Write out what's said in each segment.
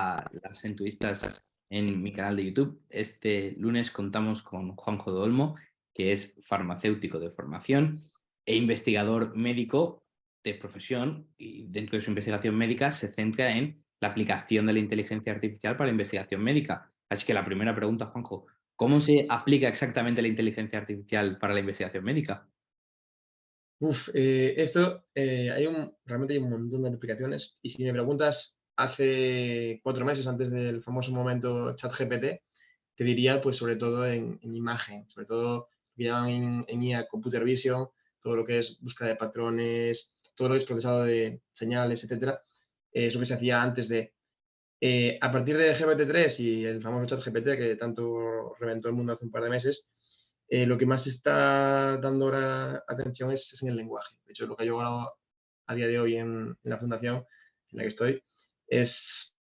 a las entrevistas en mi canal de YouTube. Este lunes contamos con Juanjo de Olmo, que es farmacéutico de formación e investigador médico de profesión, y dentro de su investigación médica se centra en la aplicación de la inteligencia artificial para la investigación médica. Así que la primera pregunta, Juanjo, ¿cómo se aplica exactamente la inteligencia artificial para la investigación médica? Realmente hay un montón de aplicaciones y si me preguntas hace 4 meses, antes del famoso momento ChatGPT, te diría pues sobre todo en imagen, sobre todo lo que llaman en IA Computer Vision, todo lo que es búsqueda de patrones, todo lo que es procesado de señales, etcétera, es lo que se hacía antes de. A partir de GPT-3 y el famoso ChatGPT que tanto reventó el mundo hace un par de meses, lo que más está dando ahora atención es en el lenguaje. De hecho, lo que yo hago a día de hoy en la fundación en la que estoy es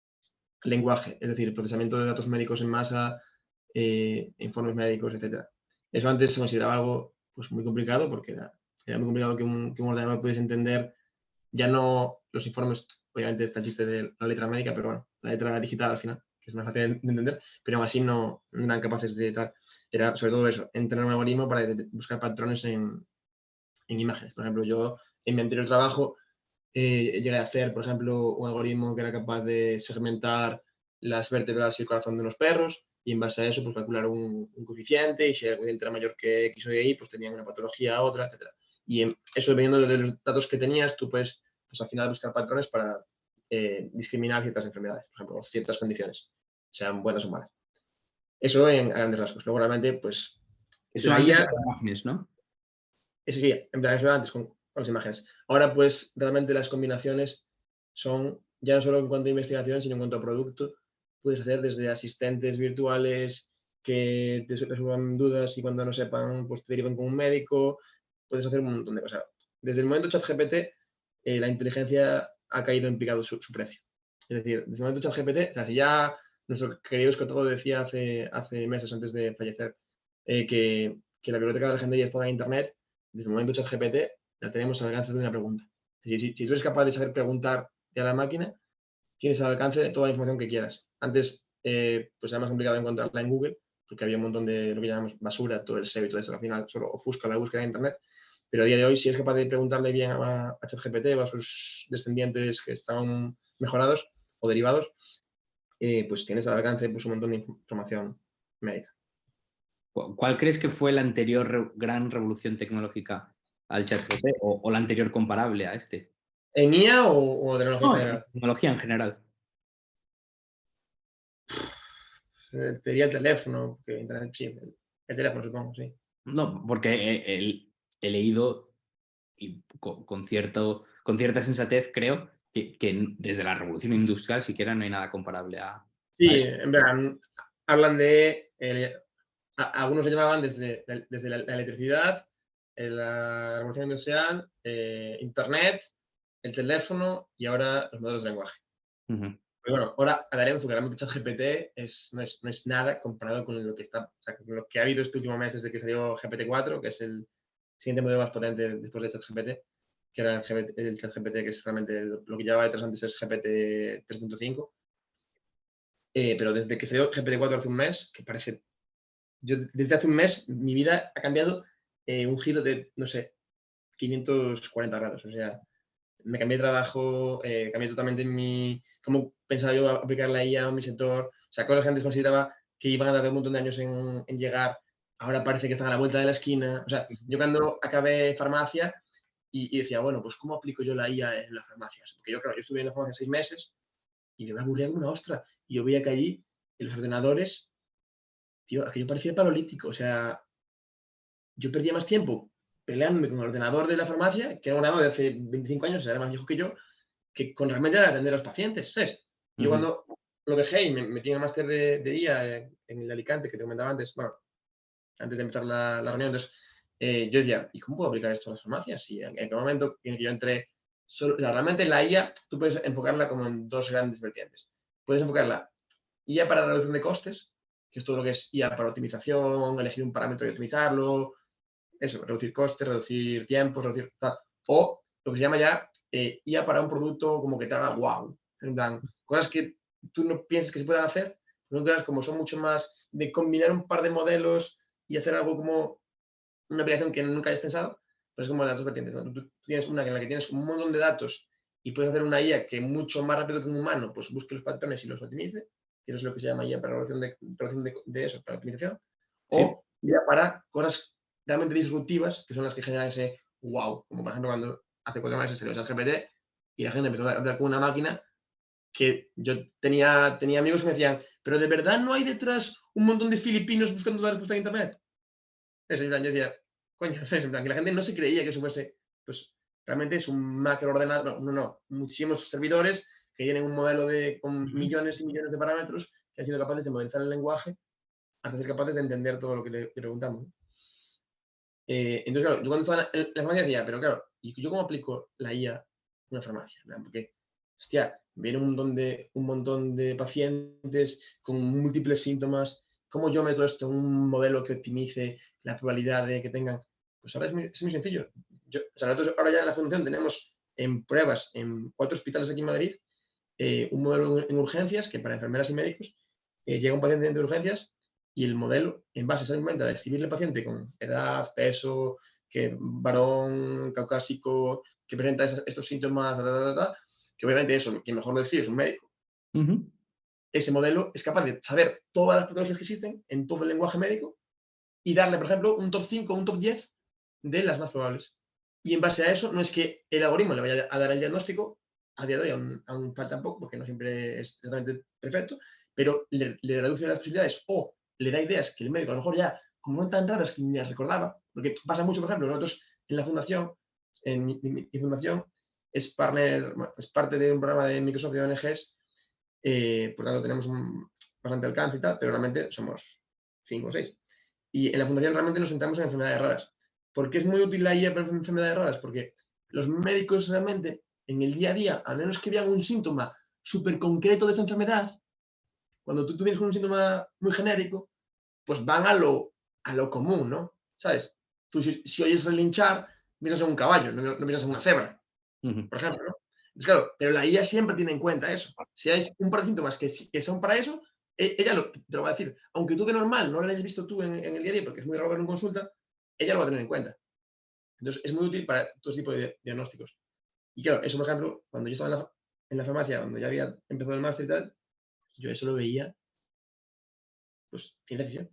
lenguaje, es decir, procesamiento de datos médicos en masa, informes médicos, etcétera. Eso antes se consideraba algo pues, muy complicado porque era muy complicado que un ordenador pudiese entender ya no los informes, obviamente está el chiste de la letra médica, pero bueno, la letra digital al final, que es más fácil de entender, pero aún así no eran capaces de tal. Era sobre todo eso, entrenar un algoritmo para buscar patrones en imágenes. Por ejemplo, yo en mi anterior trabajo llegué a hacer, por ejemplo, un algoritmo que era capaz de segmentar las vértebras y el corazón de unos perros y en base a eso pues calcular un coeficiente y si el coeficiente era mayor que X o Y, pues tenían una patología, otra, etcétera. Y eso dependiendo de los datos que tenías, tú puedes pues al final buscar patrones para discriminar ciertas enfermedades, por ejemplo, o ciertas condiciones, sean buenas o malas. Eso a grandes rasgos. Luego realmente, pues Eso la antes de IA, las imágenes, ¿no? eso sí, en plan, eso era antes con las imágenes. Ahora, pues realmente las combinaciones son ya no solo en cuanto a investigación, sino en cuanto a producto. Puedes hacer desde asistentes virtuales que te resuelvan dudas y cuando no sepan, pues te derivan con un médico. Puedes hacer un montón de cosas. Desde el momento ChatGPT, la inteligencia ha caído en picado su precio. Es decir, desde el momento ChatGPT, o sea, si ya nuestro querido Escotodo decía hace meses antes de fallecer que la biblioteca de Alejandría estaba en Internet, desde el momento ChatGPT la tenemos al alcance de una pregunta. Es decir, si tú eres capaz de saber preguntar a la máquina, tienes al alcance de toda la información que quieras. Antes, pues era más complicado encontrarla en Google, porque había un montón de lo que llamamos basura, todo el SEO y todo eso, al final solo ofusca la búsqueda de Internet. Pero a día de hoy, si eres capaz de preguntarle bien a ChatGPT o a sus descendientes que están mejorados o derivados, pues tienes al alcance pues, un montón de información médica. ¿Cuál crees que fue la anterior gran revolución tecnológica al ChatGPT o la anterior comparable a este? ¿En IA o tecnología en No, en general? tecnología en general. Te diría el teléfono, que Internet, sí, el teléfono supongo, sí. No, porque he leído y con cierta sensatez creo que desde la revolución industrial siquiera no hay nada comparable a Sí, esto. en verdad, hablan de, algunos lo llamaban desde la electricidad, la revolución industrial, Internet, el teléfono y ahora los modelos de lenguaje. Ujú. Pero bueno, ahora hablaremos porque realmente ChatGPT no es nada comparado con lo que está, o sea, con lo que ha habido este último mes desde que salió GPT-4, que es el siguiente modelo más potente después de ChatGPT, que era el ChatGPT, que es realmente lo que llevaba detrás antes es GPT 3.5. Pero desde que salió GPT-4 hace un mes, que parece. Yo desde hace un mes mi vida ha cambiado un giro de, no sé, 540 grados. O sea, me cambié de trabajo, cambié totalmente cómo pensaba yo aplicar la IA en mi sector. O sea, cosas que antes consideraba que iban a tardar un montón de años en llegar, ahora parece que están a la vuelta de la esquina. O sea, yo cuando acabé farmacia y decía, bueno, pues ¿cómo aplico yo la IA en las farmacias? Porque yo, claro, yo estuve en la farmacia 6 meses y yo me aburría como una ostra. Y yo veía que allí, en los ordenadores, tío, aquello parecía paralítico. O sea, yo perdía más tiempo peleándome con el ordenador de la farmacia, que era un ordenador de hace 25 años, era más viejo que con realmente atender a los pacientes, ¿sabes? Y yo Ujú. cuando lo dejé y me metí en el máster de día en el Alicante, que te comentaba antes, bueno, antes de empezar la reunión, entonces yo decía, ¿y cómo puedo aplicar esto a las farmacias? Y en qué momento en el que yo entré, o sea, realmente la IA, tú puedes enfocarla como en dos grandes vertientes. Puedes enfocarla IA para reducción de costes, que es todo lo que es IA para optimización, elegir un parámetro y optimizarlo, eso, reducir costes, reducir tiempos, reducir tal. O lo que se llama ya IA para un producto como que te haga wow. En plan, cosas que tú no piensas que se puedan hacer, pero otras como son mucho más de combinar un par de modelos y hacer algo como una aplicación que nunca hayas pensado, pues es como las dos vertientes, ¿no? Tú tienes una en la que tienes un montón de datos y puedes hacer una IA que mucho más rápido que un humano, pues busque los patrones y los optimice, que eso es lo que se llama IA para relación de eso, para optimización, Sí. o IA para cosas realmente disruptivas, que son las que generan ese wow, como por ejemplo cuando hace 4 meses salió ChatGPT y la gente empezó a hablar con una máquina que yo tenía amigos que me decían, pero ¿de verdad no hay detrás un montón de filipinos buscando la respuesta en internet? Eso, en plan, yo decía, coño, ¿sabes? En plan, que la gente no se creía que eso fuese, pues realmente es un macroordenador, no, muchísimos servidores que tienen un modelo con Ujú. millones y millones de parámetros que han sido capaces de modelizar el lenguaje hasta ser capaces de entender todo lo que le preguntamos, ¿no? Entonces, claro, yo cuando estaba en la farmacia decía, pero claro, ¿y yo cómo aplico la IA en una farmacia? ¿No? Porque, hostia, viene un montón de pacientes con múltiples síntomas. ¿Cómo yo meto esto en un modelo que optimice la probabilidad de que tengan? Pues ahora es muy sencillo. O sea, nosotros ahora ya en la fundación tenemos en pruebas en 4 hospitales aquí en Madrid un modelo en urgencias que para enfermeras y médicos llega un paciente de urgencias y el modelo, en base simplemente a describirle al paciente con edad, peso, que varón, caucásico, que presenta estos síntomas, que obviamente eso, quien mejor lo describe es un médico. Ujú. Ese modelo es capaz de saber todas las patologías que existen en todo el lenguaje médico y darle, por ejemplo, un top 5 o un top 10 de las más probables. Y en base a eso, no es que el algoritmo le vaya a dar el diagnóstico, a día de hoy aún falta poco, porque no siempre es exactamente perfecto, pero le reduce las posibilidades o le da ideas que el médico a lo mejor ya, como no tan raras que ni las recordaba, porque pasa mucho, por ejemplo, nosotros en la fundación, en mi fundación, es partner, es parte de un programa de Microsoft de ONGs, por tanto tenemos bastante alcance y tal, pero realmente somos 5 o 6. Y en la fundación realmente nos centramos en enfermedades raras. ¿Por qué es muy útil la IA para enfermedades raras? Porque los médicos realmente, en el día a día, a menos que vean un síntoma súper concreto de esa enfermedad, cuando tú tienes un síntoma muy genérico, pues van a lo común, ¿no? ¿Sabes? Tú si oyes relinchar, piensas en un caballo, no piensas en una cebra, Ujú. por ejemplo, ¿no? Entonces, claro, pero la IA siempre tiene en cuenta eso. Si hay un par de síntomas que son para eso, ella te lo va a decir. Aunque tú de normal no lo hayas visto tú en el día a día, porque es muy raro verlo en consulta, ella lo va a tener en cuenta. Entonces, es muy útil para todo tipo de diagnósticos. Y claro, eso, por ejemplo, cuando yo estaba en la farmacia, cuando ya había empezado el máster y tal, yo eso lo veía, pues, ciencia ficción.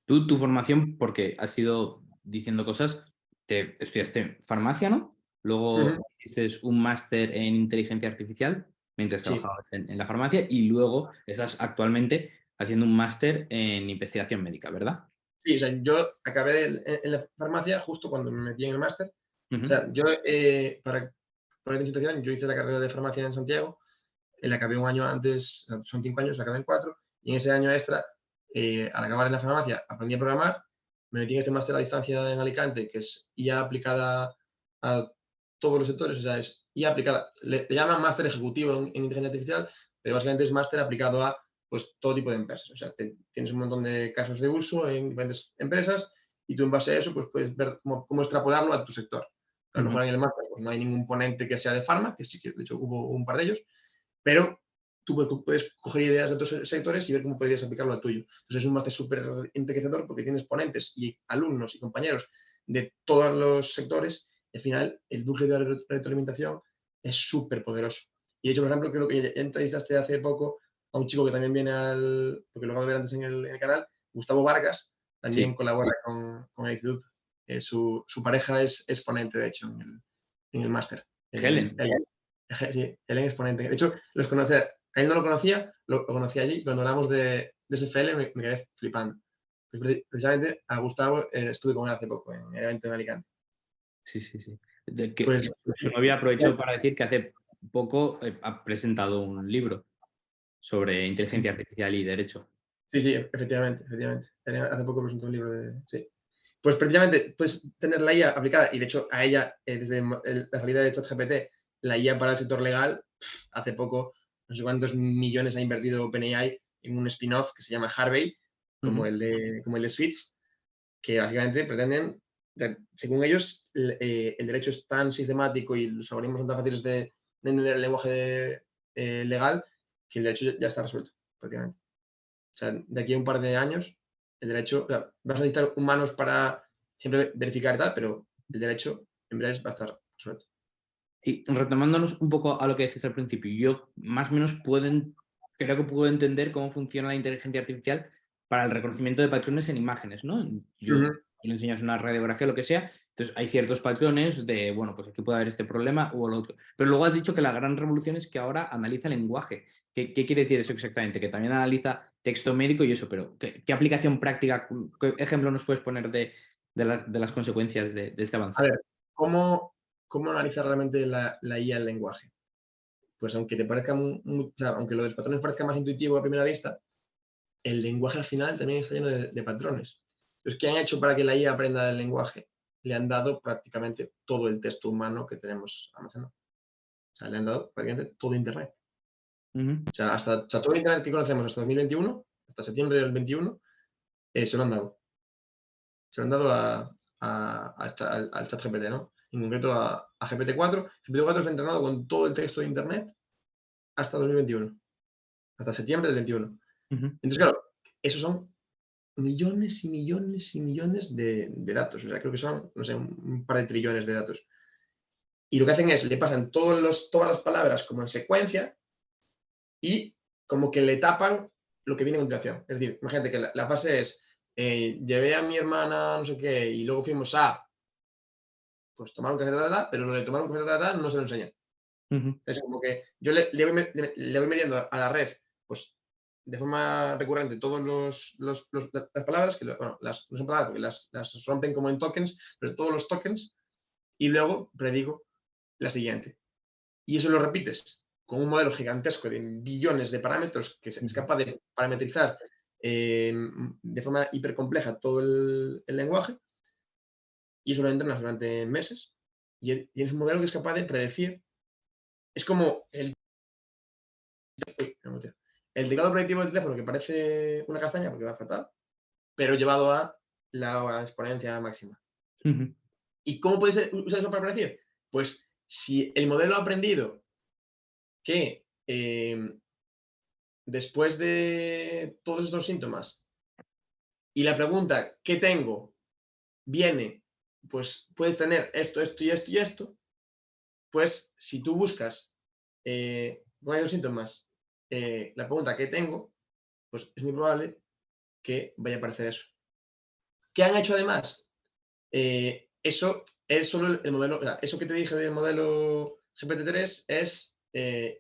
Tú, tu formación, porque has ido diciendo cosas, te estudiaste farmacia, ¿no? Luego Ujú. hiciste un máster en inteligencia artificial mientras Sí, trabajabas en la farmacia y luego estás actualmente haciendo un máster en investigación médica, ¿verdad? sí, o sea, yo acabé en la farmacia justo cuando me metí en el máster. O Ujú. sea, yo, para ponerte en situación, yo hice la carrera de farmacia en Santiago, la acabé un año antes, son 5 años, la acabé en 4, y en ese año extra, al acabar en la farmacia, aprendí a programar, me metí en este máster a distancia en Alicante, que es IA aplicada a todos los sectores, o sea, es IA aplicada, le llaman máster ejecutivo en inteligencia artificial, pero básicamente es máster aplicado a pues, todo tipo de empresas. O sea, tienes un montón de casos de uso en diferentes empresas y tú en base a eso pues, puedes ver cómo extrapolarlo a tu sector. A lo Ujú. mejor en el máster pues, no hay ningún ponente que sea de farma, que sí que de hecho hubo un par de ellos, pero tú puedes coger ideas de otros sectores y ver cómo podrías aplicarlo al tuyo. Entonces es un máster súper enriquecedor porque tienes ponentes y alumnos y compañeros de todos los sectores y al final el bucle de retroalimentación es súper poderoso. Y de hecho, por ejemplo, creo que ya entrevistaste hace poco a un chico que también viene porque lo acabo de ver antes en el canal, Gustavo Vargas, también Sí. colabora con el instituto. Su pareja es ponente, de hecho, en el máster. Helen. Sí, Helen es ponente. De hecho, a él no lo conocía, lo conocí allí. Cuando hablamos de SFL me quedé flipando. Precisamente a Gustavo estuve con él hace poco en el evento de Alicante. Sí, sí, sí. De que Pues su novia aprovechó para decir que hace poco ha presentado un libro sobre inteligencia artificial y derecho. sí, sí, efectivamente, efectivamente. Hace poco presentó un libro sí. Pues precisamente, puedes tener la IA aplicada, y de hecho a ella, desde la salida de ChatGPT, la IA para el sector legal, hace poco, no sé cuántos millones ha invertido OpenAI en un spin-off que se llama Harvey, como Ujú. el de Switch, que básicamente pretenden, o sea, según ellos, el derecho es tan sistemático y los algoritmos son tan fáciles de entender el lenguaje legal que el derecho ya está resuelto, prácticamente. O sea, de aquí a un par de años, el derecho, o sea, vas a necesitar humanos para siempre verificar y tal, pero el derecho en breve va a estar resuelto. Y retomándonos un poco a lo que decías al principio, yo más o menos creo que puedo entender cómo funciona la inteligencia artificial para el reconocimiento de patrones en imágenes, ¿no? Ujú. Le enseñas una radiografía, lo que sea, entonces hay ciertos patrones de, bueno, pues aquí puede haber este problema o lo otro. Pero luego has dicho que la gran revolución es que ahora analiza lenguaje. ¿Qué quiere decir eso exactamente? Que también analiza texto médico y eso, pero ¿qué aplicación práctica, qué ejemplo nos puedes poner de las consecuencias de este A avance? ver, ¿cómo analizar realmente la IA el lenguaje? Pues aunque te parezca o sea, aunque lo de los patrones parezca más intuitivo a primera vista, el lenguaje al final también está lleno de patrones. Entonces, ¿qué han hecho para que la IA aprenda el lenguaje? Le han dado prácticamente todo el texto humano que tenemos almacenado. O sea, le han dado prácticamente todo Internet. Ujú, O sea, todo el Internet que conocemos hasta 2021, hasta septiembre del 21, se lo han dado. Se lo han dado al chat GPT, ¿no? En concreto a GPT-4. GPT-4 está entrenado con todo el texto de Internet hasta 2021, hasta septiembre del 21. ujú. Entonces, claro, esos son millones y millones y millones de datos. O sea, creo que son, no sé, un par de trillones de datos. Y lo que hacen es, le pasan todas las palabras como en secuencia y como que le tapan lo que viene a continuación. Es decir, imagínate que la frase es, llevé a mi hermana no sé qué y luego fuimos a, pues tomar un café, pero lo de tomar un café, no se lo enseña. Ujú. Es como que yo le voy midiendo a la red, pues de forma recurrente, todas las palabras, que bueno, no son palabras porque las rompen como en tokens, pero todos los tokens, y luego predigo la siguiente. Y eso lo repites con un modelo gigantesco de billones de parámetros que es Ujú. capaz de parametrizar de forma hipercompleja todo el lenguaje, y eso lo entrenas durante meses, y es un modelo que es capaz de predecir. Es como el teclado predictivo del teléfono, que parece una castaña porque va fatal, pero llevado a la exponencia máxima. Ujú. ¿Y cómo puedes usar eso para predecir? Pues si el modelo ha aprendido que después de todos estos síntomas y la pregunta ¿qué tengo? Viene, pues puedes tener esto, esto y esto y esto, pues si tú buscas con esos síntomas la pregunta ¿qué tengo? Pues es muy probable que vaya a aparecer eso. ¿Qué han hecho además? Eso es solo el modelo, o sea, eso que te dije del modelo GPT-3 es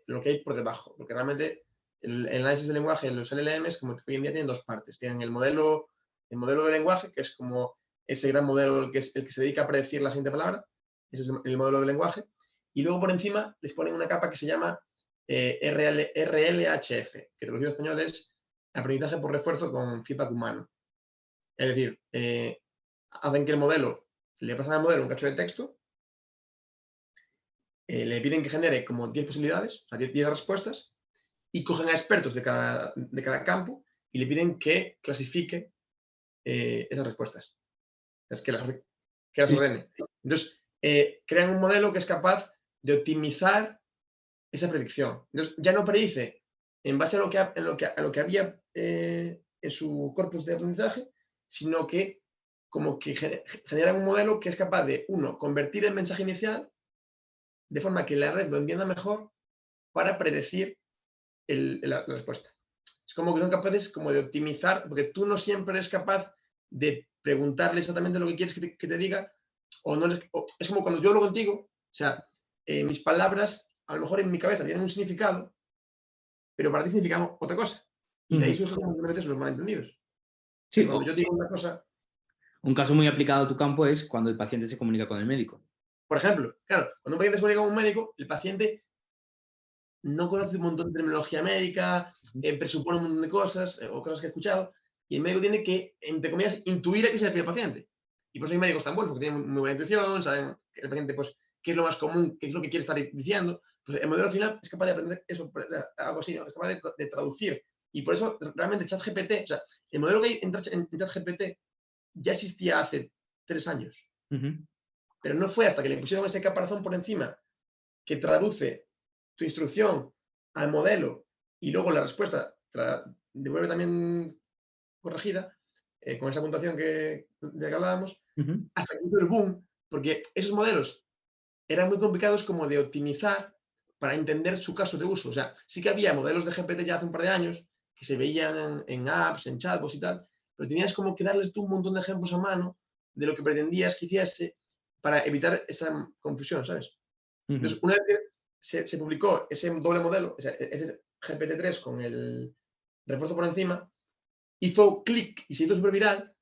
lo que hay por debajo, porque realmente el análisis del lenguaje, los LLMs, como hoy en día tienen dos partes. Tienen el modelo de lenguaje, que es como ese gran modelo el que se dedica a predecir la siguiente palabra, ese es el modelo de lenguaje, y luego por encima les ponen una capa que se llama RLHF, que traducido en español es aprendizaje por refuerzo con feedback humano. Es decir, hacen que el modelo, le pasan al modelo un cacho de texto, le piden que genere como 10 posibilidades, o sea, 10 respuestas, y cogen a expertos de cada campo y le piden que clasifique esas respuestas, es que las Sí. ordene. Entonces, crean un modelo que es capaz de optimizar esa predicción. Entonces, ya no predice en base a lo que había en su corpus de aprendizaje, sino que como que generan un modelo que es capaz de, uno, convertir el mensaje inicial de forma que la red lo entienda mejor para predecir la respuesta. Es como que son capaces como de optimizar, porque tú no siempre eres capaz de preguntarle exactamente lo que quieres que te diga, es como cuando yo hablo contigo, o sea, mis palabras a lo mejor en mi cabeza tienen un significado, pero para ti significan otra cosa. Y de ahí Ujú. surgen muchas veces los malentendidos. Sí, Cuando yo te digo una cosa, un caso muy aplicado a tu campo es cuando el paciente se comunica con el médico. por ejemplo, claro, cuando un paciente se comunica con un médico, el paciente no conoce un montón de terminología médica, presupone un montón de cosas o cosas que ha escuchado, y el médico tiene que, entre comillas, intuir a qué se refiere el paciente. Y por eso hay médicos tan buenos, porque tienen muy buena intuición, saben que el paciente, pues, qué es lo más común, qué es lo que quiere estar diciendo. Pues el modelo al final es capaz de aprender eso, algo así, ¿no? Es capaz de traducir. Y por eso realmente ChatGPT, o sea, el modelo que hay en ChatGPT ya existía hace 3 años, Ujú. pero no fue hasta que le pusieron ese caparazón por encima que traduce tu instrucción al modelo y luego la respuesta te la devuelve también corregida, con esa puntuación de la que hablábamos, Ujú. hasta que hizo el boom, porque esos modelos eran muy complicados como de optimizar para entender su caso de uso. O sea, sí que había modelos de GPT ya hace un par de años que se veían en apps, en chatbots y tal, pero tenías como que darles tú un montón de ejemplos a mano de lo que pretendías que hiciese para evitar esa confusión, ¿sabes? Ujú. Entonces, una vez que se publicó ese doble modelo, ese GPT-3 con el refuerzo por encima, hizo clic y se hizo súper viral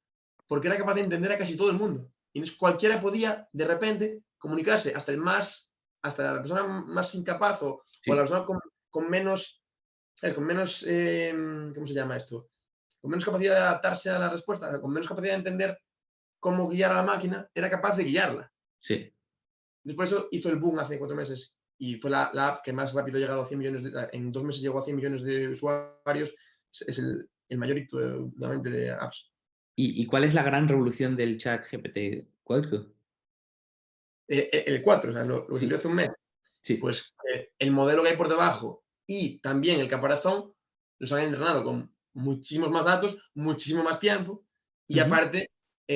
porque era capaz de entender a casi todo el mundo. Y entonces cualquiera podía, de repente, comunicarse, hasta la persona más incapaz o la Sí, persona con menos, ¿sabes? Con menos, ¿cómo se llama esto? Con menos capacidad de adaptarse a la respuesta, con menos capacidad de entender cómo guiar a la máquina, era capaz de guiarla. sí. Después por eso hizo el boom hace 4 meses y fue la app que más rápido ha llegado a 100 millones, en 2 meses llegó a 100 millones de usuarios. Es el mayor hito últimamente de apps. ¿Y cuál es la gran revolución del chat GPT-4? El 4, o sea, lo que salió Sí, hace un mes, sí. pues el modelo que hay por debajo y también el caparazón los han entrenado con muchísimos más datos, muchísimo más tiempo y Ujú, aparte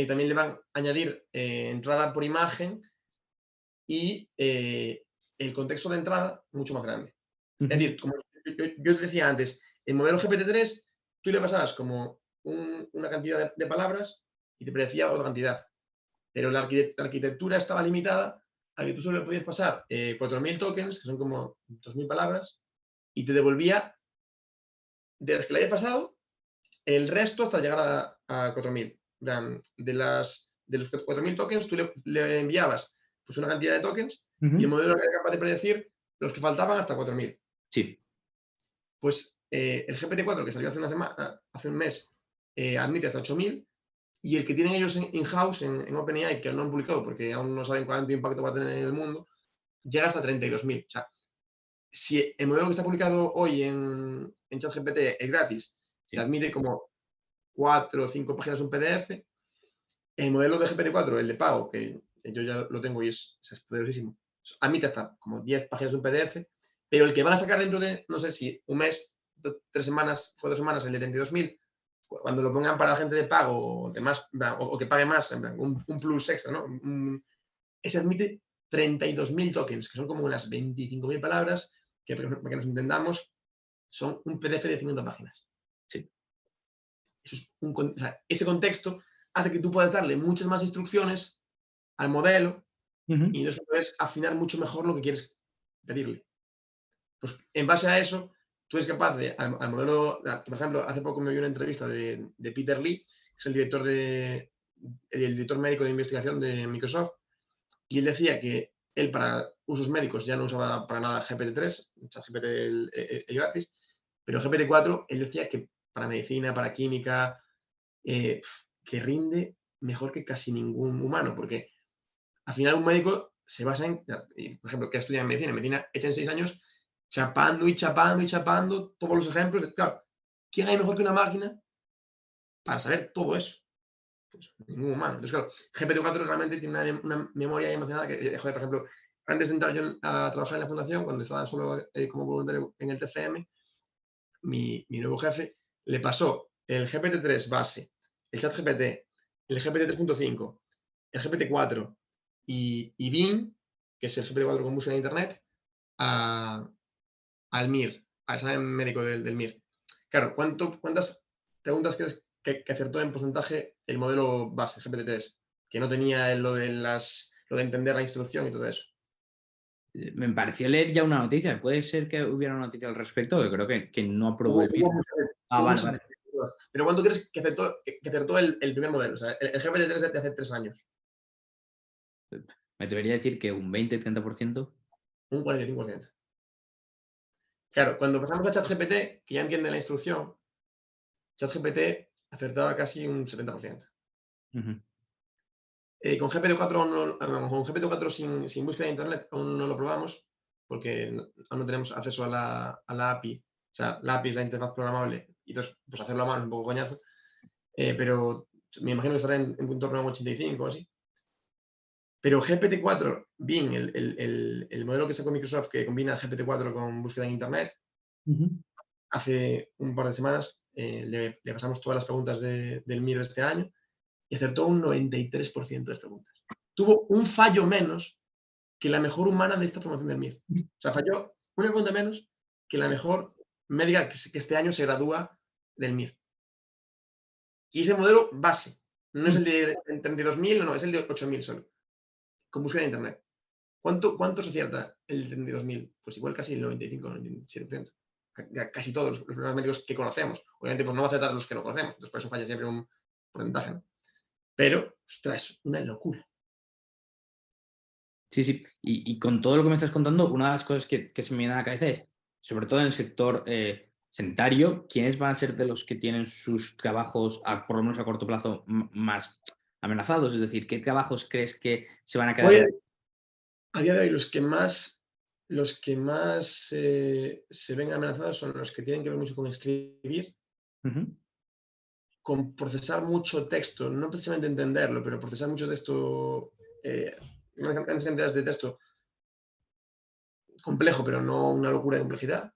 también le van a añadir entrada por imagen y el contexto de entrada mucho más grande. Es ujú. decir, como yo te decía antes, el modelo GPT-3 tú le pasabas como una cantidad de palabras y te predecía otra cantidad, pero la arquitectura estaba limitada a que tú solo le podías pasar 4.000 tokens, que son como 2.000 palabras, y te devolvía de las que le habías pasado el resto hasta llegar a 4.000. De los 4.000 tokens, tú le enviabas pues, una cantidad de tokens y el Ujú. modelo era capaz de predecir los que faltaban hasta 4.000. Sí. Pues el GPT-4 que salió hace un mes admite hasta 8.000 y el que tienen ellos in-house en OpenAI, que no han publicado porque aún no saben cuánto impacto va a tener en el mundo, llega hasta 32.000. O sea, si el modelo que está publicado hoy en ChatGPT es gratis, te Sí. admite como 4 o 5 páginas un PDF, el modelo de GPT-4, el de pago, que yo ya lo tengo y es poderosísimo, admite hasta como 10 páginas un PDF, pero el que van a sacar dentro de, no sé si un mes, 3 semanas, fue 2 semanas, el de 32.000, cuando lo pongan para la gente de pago o, de más, o que pague más, en plan, un plus extra, ¿no? Ese admite 32.000 tokens, que son como unas 25.000 palabras, que para que nos entendamos, son un PDF de 50 páginas. Sí. Eso es o sea, ese contexto hace que tú puedas darle muchas más instrucciones al modelo y Ujú. entonces puedes afinar mucho mejor lo que quieres pedirle. Pues en base a eso, tú eres capaz de, al modelo, por ejemplo, hace poco me vi una entrevista de Peter Lee, que es el director médico de investigación de Microsoft, y él decía que él para usos médicos ya no usaba para nada GPT-3, ChatGPT el gratis, pero GPT-4 él decía que para medicina, para química, eh, que rinde mejor que casi ningún humano, porque al final un médico se basa por ejemplo, que estudia en medicina echa en 6 años chapando y chapando y chapando todos los ejemplos. Claro, ¿quién hay mejor que una máquina para saber todo eso? Pues ningún humano. Entonces, claro, GPT-4 realmente tiene una memoria emocional que, joder, por ejemplo, antes de entrar yo a trabajar en la fundación, cuando estaba solo como voluntario en el TFM, mi nuevo jefe le pasó el GPT-3 base, el ChatGPT, el GPT 3.5, el GPT-4 y Bing, que es el GPT-4 con búsqueda en Internet, al MIR, al examen médico del MIR. Claro, ¿cuántas preguntas crees que acertó en porcentaje el modelo base, GPT-3? Que no tenía lo de entender la instrucción y todo eso. Me pareció leer ya una noticia. ¿Puede ser que hubiera una noticia al respecto? Que creo que no aprobó Hubo, el MIR. Ah, hubo vale, muchas vale. expectativas. Pero ¿cuánto crees que acertó el primer modelo? O sea, el GPT-3 de hace 3 años. Me atrevería a decir que un 20-30%. Un 45%. Claro, cuando pasamos a ChatGPT, que ya entiende la instrucción, ChatGPT acertaba casi un 70%. Ujú. Con GPT-4 con GPT-4 sin búsqueda de internet aún no lo probamos porque aún no tenemos acceso a la API. O sea, la API es la interfaz programable y entonces pues hacerlo a mano es un poco coñazo. Pero me imagino que estará en torno a un 85 o así. Pero GPT-4, bien, el modelo que sacó Microsoft que combina GPT-4 con búsqueda en internet, Ujú. hace un par de semanas le pasamos todas las preguntas del MIR de este año y acertó un 93% de las preguntas. Tuvo un fallo menos que la mejor humana de esta promoción del MIR. O sea, falló una pregunta menos que la mejor médica que este año se gradúa del MIR. Y ese modelo base, no es el de 32.000, no, es el de 8.000 solo, con búsqueda de internet. ¿Cuánto se acierta el 32.000? Pues igual casi el 95-97%. Casi todos los problemas médicos que conocemos. Obviamente, pues no va a acertar los que no conocemos, entonces por eso falla siempre un porcentaje, ¿no? Pero, ostras, es una locura. Sí, sí. Y con todo lo que me estás contando, una de las cosas que se me viene a la cabeza es, sobre todo en el sector sanitario, ¿quiénes van a ser de los que tienen sus trabajos, por lo menos a corto plazo, más amenazados? Es decir, ¿qué trabajos crees que se van a quedar? Hoy, a día de hoy, los que más se ven amenazados son los que tienen que ver mucho con escribir, Ujú. con procesar mucho texto, no precisamente entenderlo, pero procesar mucho texto, grandes cantidades de texto complejo, pero no una locura de complejidad.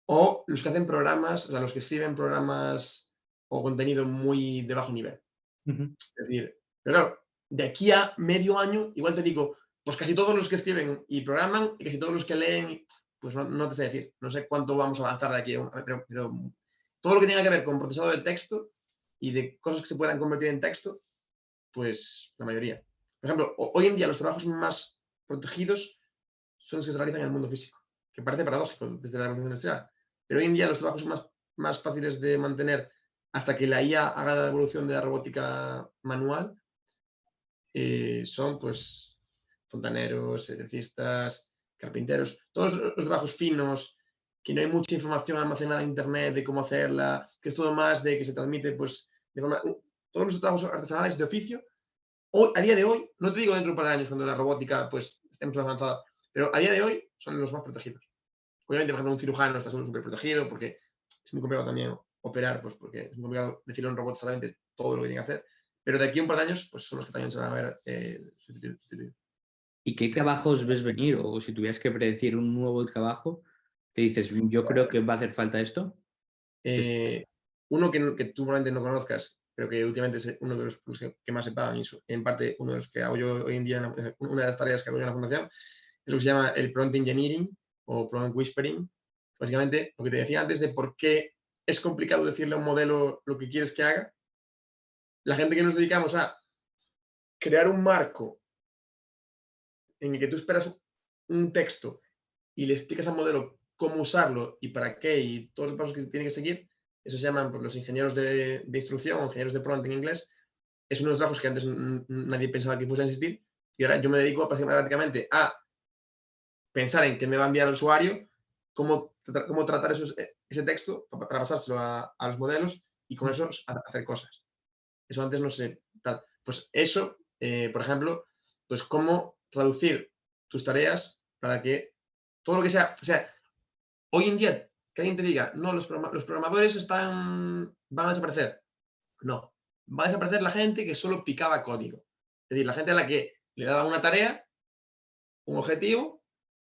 O los que hacen programas, o sea, los que escriben programas o contenido muy de bajo nivel. Ujú. Es decir, pero claro, de aquí a medio año, igual te digo, pues casi todos los que escriben y programan y casi todos los que leen, pues no te sé decir, no sé cuánto vamos a avanzar de aquí, pero todo lo que tenga que ver con procesado de texto y de cosas que se puedan convertir en texto, pues la mayoría. Por ejemplo, hoy en día los trabajos más protegidos son los que se realizan en el mundo físico, que parece paradójico desde la revolución industrial, pero hoy en día los trabajos más fáciles de mantener hasta que la IA haga la evolución de la robótica manual son pues fontaneros, electricistas, carpinteros, todos los trabajos finos, que no hay mucha información almacenada en internet de cómo hacerla, que es todo más de que se transmite pues de forma... Todos los trabajos artesanales de oficio, hoy, a día de hoy, no te digo dentro de un par de años cuando la robótica pues esté mucho más avanzada, pero a día de hoy son los más protegidos. Obviamente, por ejemplo, un cirujano está súper protegido porque es muy complicado también operar, pues porque es muy complicado decirle a un robot exactamente todo lo que tiene que hacer. Pero de aquí a un par de años, pues son los que también se van a ver sustituidos. ¿Y qué trabajos ves venir? O si tuvieras que predecir un nuevo trabajo, que dices, yo creo que va a hacer falta esto. Que Eh, uno que tú probablemente no conozcas, pero que últimamente es uno de los que más se pagan, y en parte uno de los que hago yo hoy en día, una de las tareas que hago yo en la fundación, es lo que se llama el prompt engineering o prompt whispering. Básicamente, lo que te decía antes de por qué es complicado decirle a un modelo lo que quieres que haga. La gente que nos dedicamos a crear un marco en el que tú esperas un texto y le explicas al modelo cómo usarlo y para qué y todos los pasos que tiene que seguir, eso se llaman pues, los ingenieros de instrucción o ingenieros de prompt en inglés. Es uno de los trabajos que antes nadie pensaba que fuese a existir y ahora yo me dedico prácticamente a pensar en qué me va a enviar el usuario, cómo tratar ese texto para pasárselo a los modelos y con eso hacer cosas. Eso antes no sé, tal. Pues eso, por ejemplo, pues cómo traducir tus tareas para que todo lo que sea, o sea, hoy en día, que alguien te diga, no, los programadores van a desaparecer. No, va a desaparecer la gente que solo picaba código. Es decir, la gente a la que le daba una tarea, un objetivo,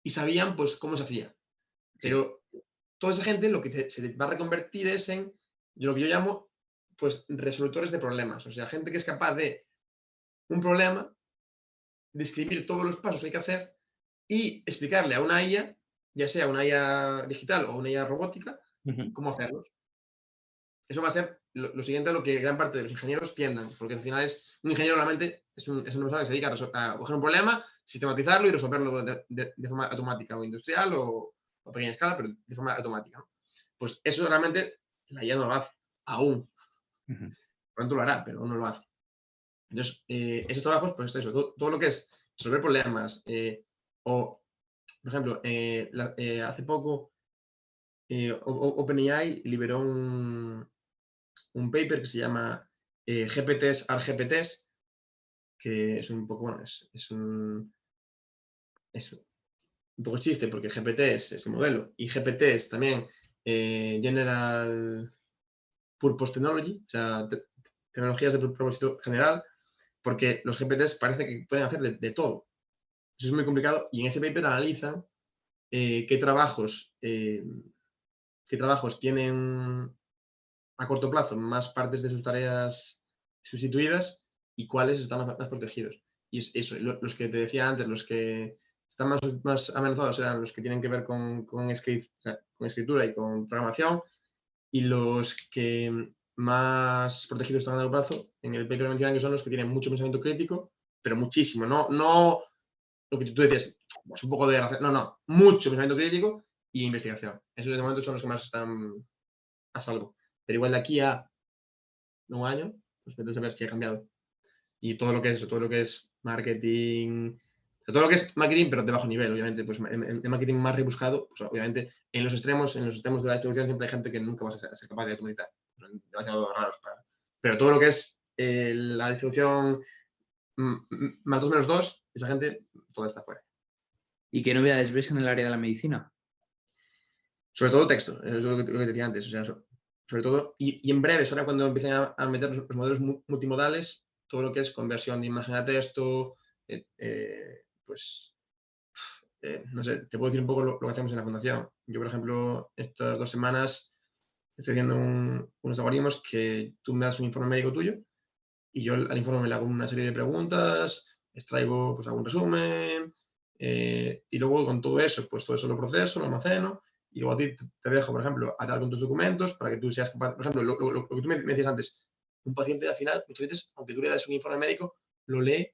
y sabían pues cómo se hacía. sí. Pero toda esa gente lo que se va a reconvertir es en lo que yo llamo pues resolutores de problemas. O sea, gente que es capaz de un problema, describir todos los pasos que hay que hacer y explicarle a una IA, ya sea una IA digital o una IA robótica, Ujú. cómo hacerlos. Eso va a ser lo siguiente a lo que gran parte de los ingenieros tiendan, porque al final un ingeniero realmente es una persona que se dedica a coger un problema, sistematizarlo y resolverlo de forma automática o industrial o a pequeña escala, pero de forma automática, ¿no? Pues eso realmente la IA no lo hace, aún. Ujú. Pronto lo hará, pero aún no lo hace. Entonces, esos trabajos, pues eso, todo lo que es resolver problemas, o, por ejemplo, hace poco OpenAI liberó un paper que se llama GPTs are GPTs, que es un poco, bueno, es un poco chiste porque GPT es ese modelo y GPT es también General Purpose Technology, o sea, tecnologías de propósito general, porque los GPTs parece que pueden hacer de todo. Eso es muy complicado y en ese paper analizan qué trabajos qué trabajos tienen a corto plazo más partes de sus tareas sustituidas y cuáles están más protegidos. Y eso, los que te decía antes, los que están más amenazados eran los que tienen que ver con escritura y con programación, y los que más protegidos están a largo plazo, en el paper mencionan que son los que tienen mucho pensamiento crítico, pero muchísimo, no lo que tú decías, pues un poco de no, mucho pensamiento crítico y investigación. Esos de momento son los que más están a salvo. Pero igual de aquí a un año, pues vete a saber si ha cambiado. Y todo lo que es eso, todo lo que es marketing, o sea, todo lo que es marketing, pero de bajo nivel, obviamente, pues el marketing más rebuscado, pues obviamente en los extremos de la distribución siempre hay gente que nunca vas a ser capaz de automatizar, pues, demasiado raros para. Pero todo lo que es la distribución más 2 menos 2, esa gente toda está fuera. ¿Y qué novedades ves en el área de la medicina? Sobre todo texto, eso es lo que te decía antes, o sea, sobre todo, y en breve, ahora cuando empiecen a meter los modelos multimodales, todo lo que es conversión de imagen a texto, pues, no sé, te puedo decir un poco lo que hacemos en la fundación. Yo, por ejemplo, estas 2 semanas estoy haciendo unos algoritmos que tú me das un informe médico tuyo y yo al informe le hago una serie de preguntas, extraigo pues, algún resumen, y luego con todo eso lo proceso, lo almaceno, y luego a ti te dejo, por ejemplo, atar con tus documentos para que tú seas capaz, por ejemplo, lo que tú me decías antes, un paciente al final, muchas veces, aunque tú le das un informe médico, lo lee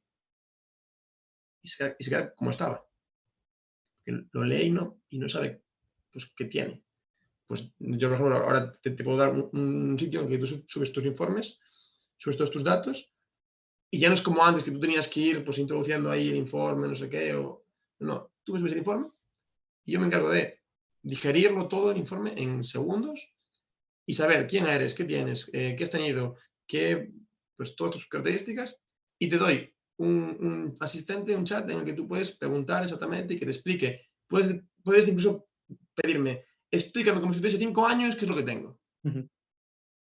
y se queda como estaba. Lo lee y no sabe pues, qué tiene. Pues yo, por ejemplo, ahora te puedo dar un sitio en que tú subes tus informes, subes todos tus datos. Y ya no es como antes que tú tenías que ir pues introduciendo ahí el informe, no sé qué, o. No, tú me subes el informe y yo me encargo de digerirlo todo el informe en segundos y saber quién eres, qué tienes, qué has tenido, pues todas tus características, y te doy un asistente, un chat en el que tú puedes preguntar exactamente y que te explique. Puedes incluso pedirme, explícame como si tuviese 5 años qué es lo que tengo. Ujú.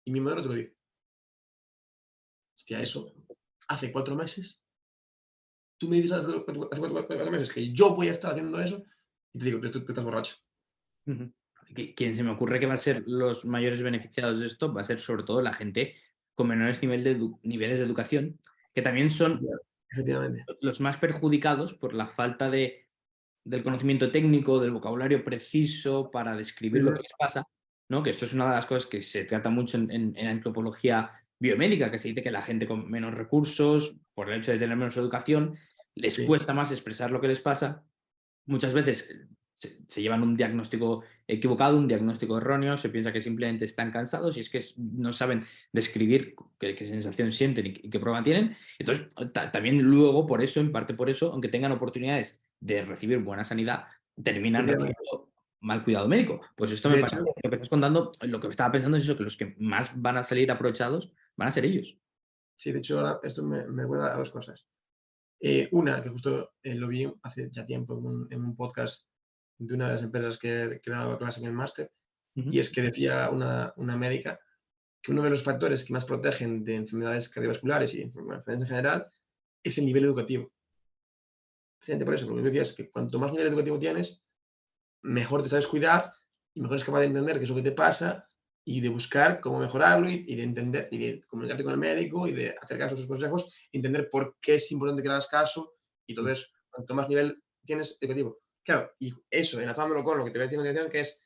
Y mi modelo te lo dice. Hostia, eso hace 4 meses tú me dices hace 4 meses que yo voy a estar haciendo eso y te digo que tú estás borracho. Ujú. Quien se me ocurre que va a ser los mayores beneficiados de esto va a ser sobre todo la gente con menores niveles de educación, que también son Efectivamente. los más perjudicados por la falta del conocimiento técnico, del vocabulario preciso para describir lo que les pasa, ¿no? Que esto es una de las cosas que se trata mucho en la antropología biomédica, que se dice que la gente con menos recursos, por el hecho de tener menos educación, les Sí, cuesta más expresar lo que les pasa. Muchas veces se llevan un diagnóstico equivocado, un diagnóstico erróneo, se piensa que simplemente están cansados y es que no saben describir qué sensación sienten y qué prueba tienen. Entonces, también luego, por eso, en parte por eso, aunque tengan oportunidades de recibir buena sanidad, terminan efectivamente. recibiendo mal cuidado médico. Pues esto me De parece, hecho, lo que estás contando, lo que estaba pensando es eso, que los que más van a salir aprovechados van a ser ellos. sí, de hecho ahora esto me recuerda a 2 cosas. Una, que justo lo vi hace ya tiempo en un podcast de una de las empresas que daba clase en el máster, Ujú. y es que decía una médica que uno de los factores que más protegen de enfermedades cardiovasculares y enfermedades en general es el nivel educativo. Precisamente por eso, lo que decías es que cuanto más nivel educativo tienes, mejor te sabes cuidar y mejor es capaz de entender qué es lo que te pasa y de buscar cómo mejorarlo y de entender y de comunicarte con el médico y de hacer caso a sus consejos, entender por qué es importante que le hagas caso y todo eso. Cuanto más nivel tienes educativo. Claro, y eso, enlazándolo con lo que te voy a decir a continuación, que es,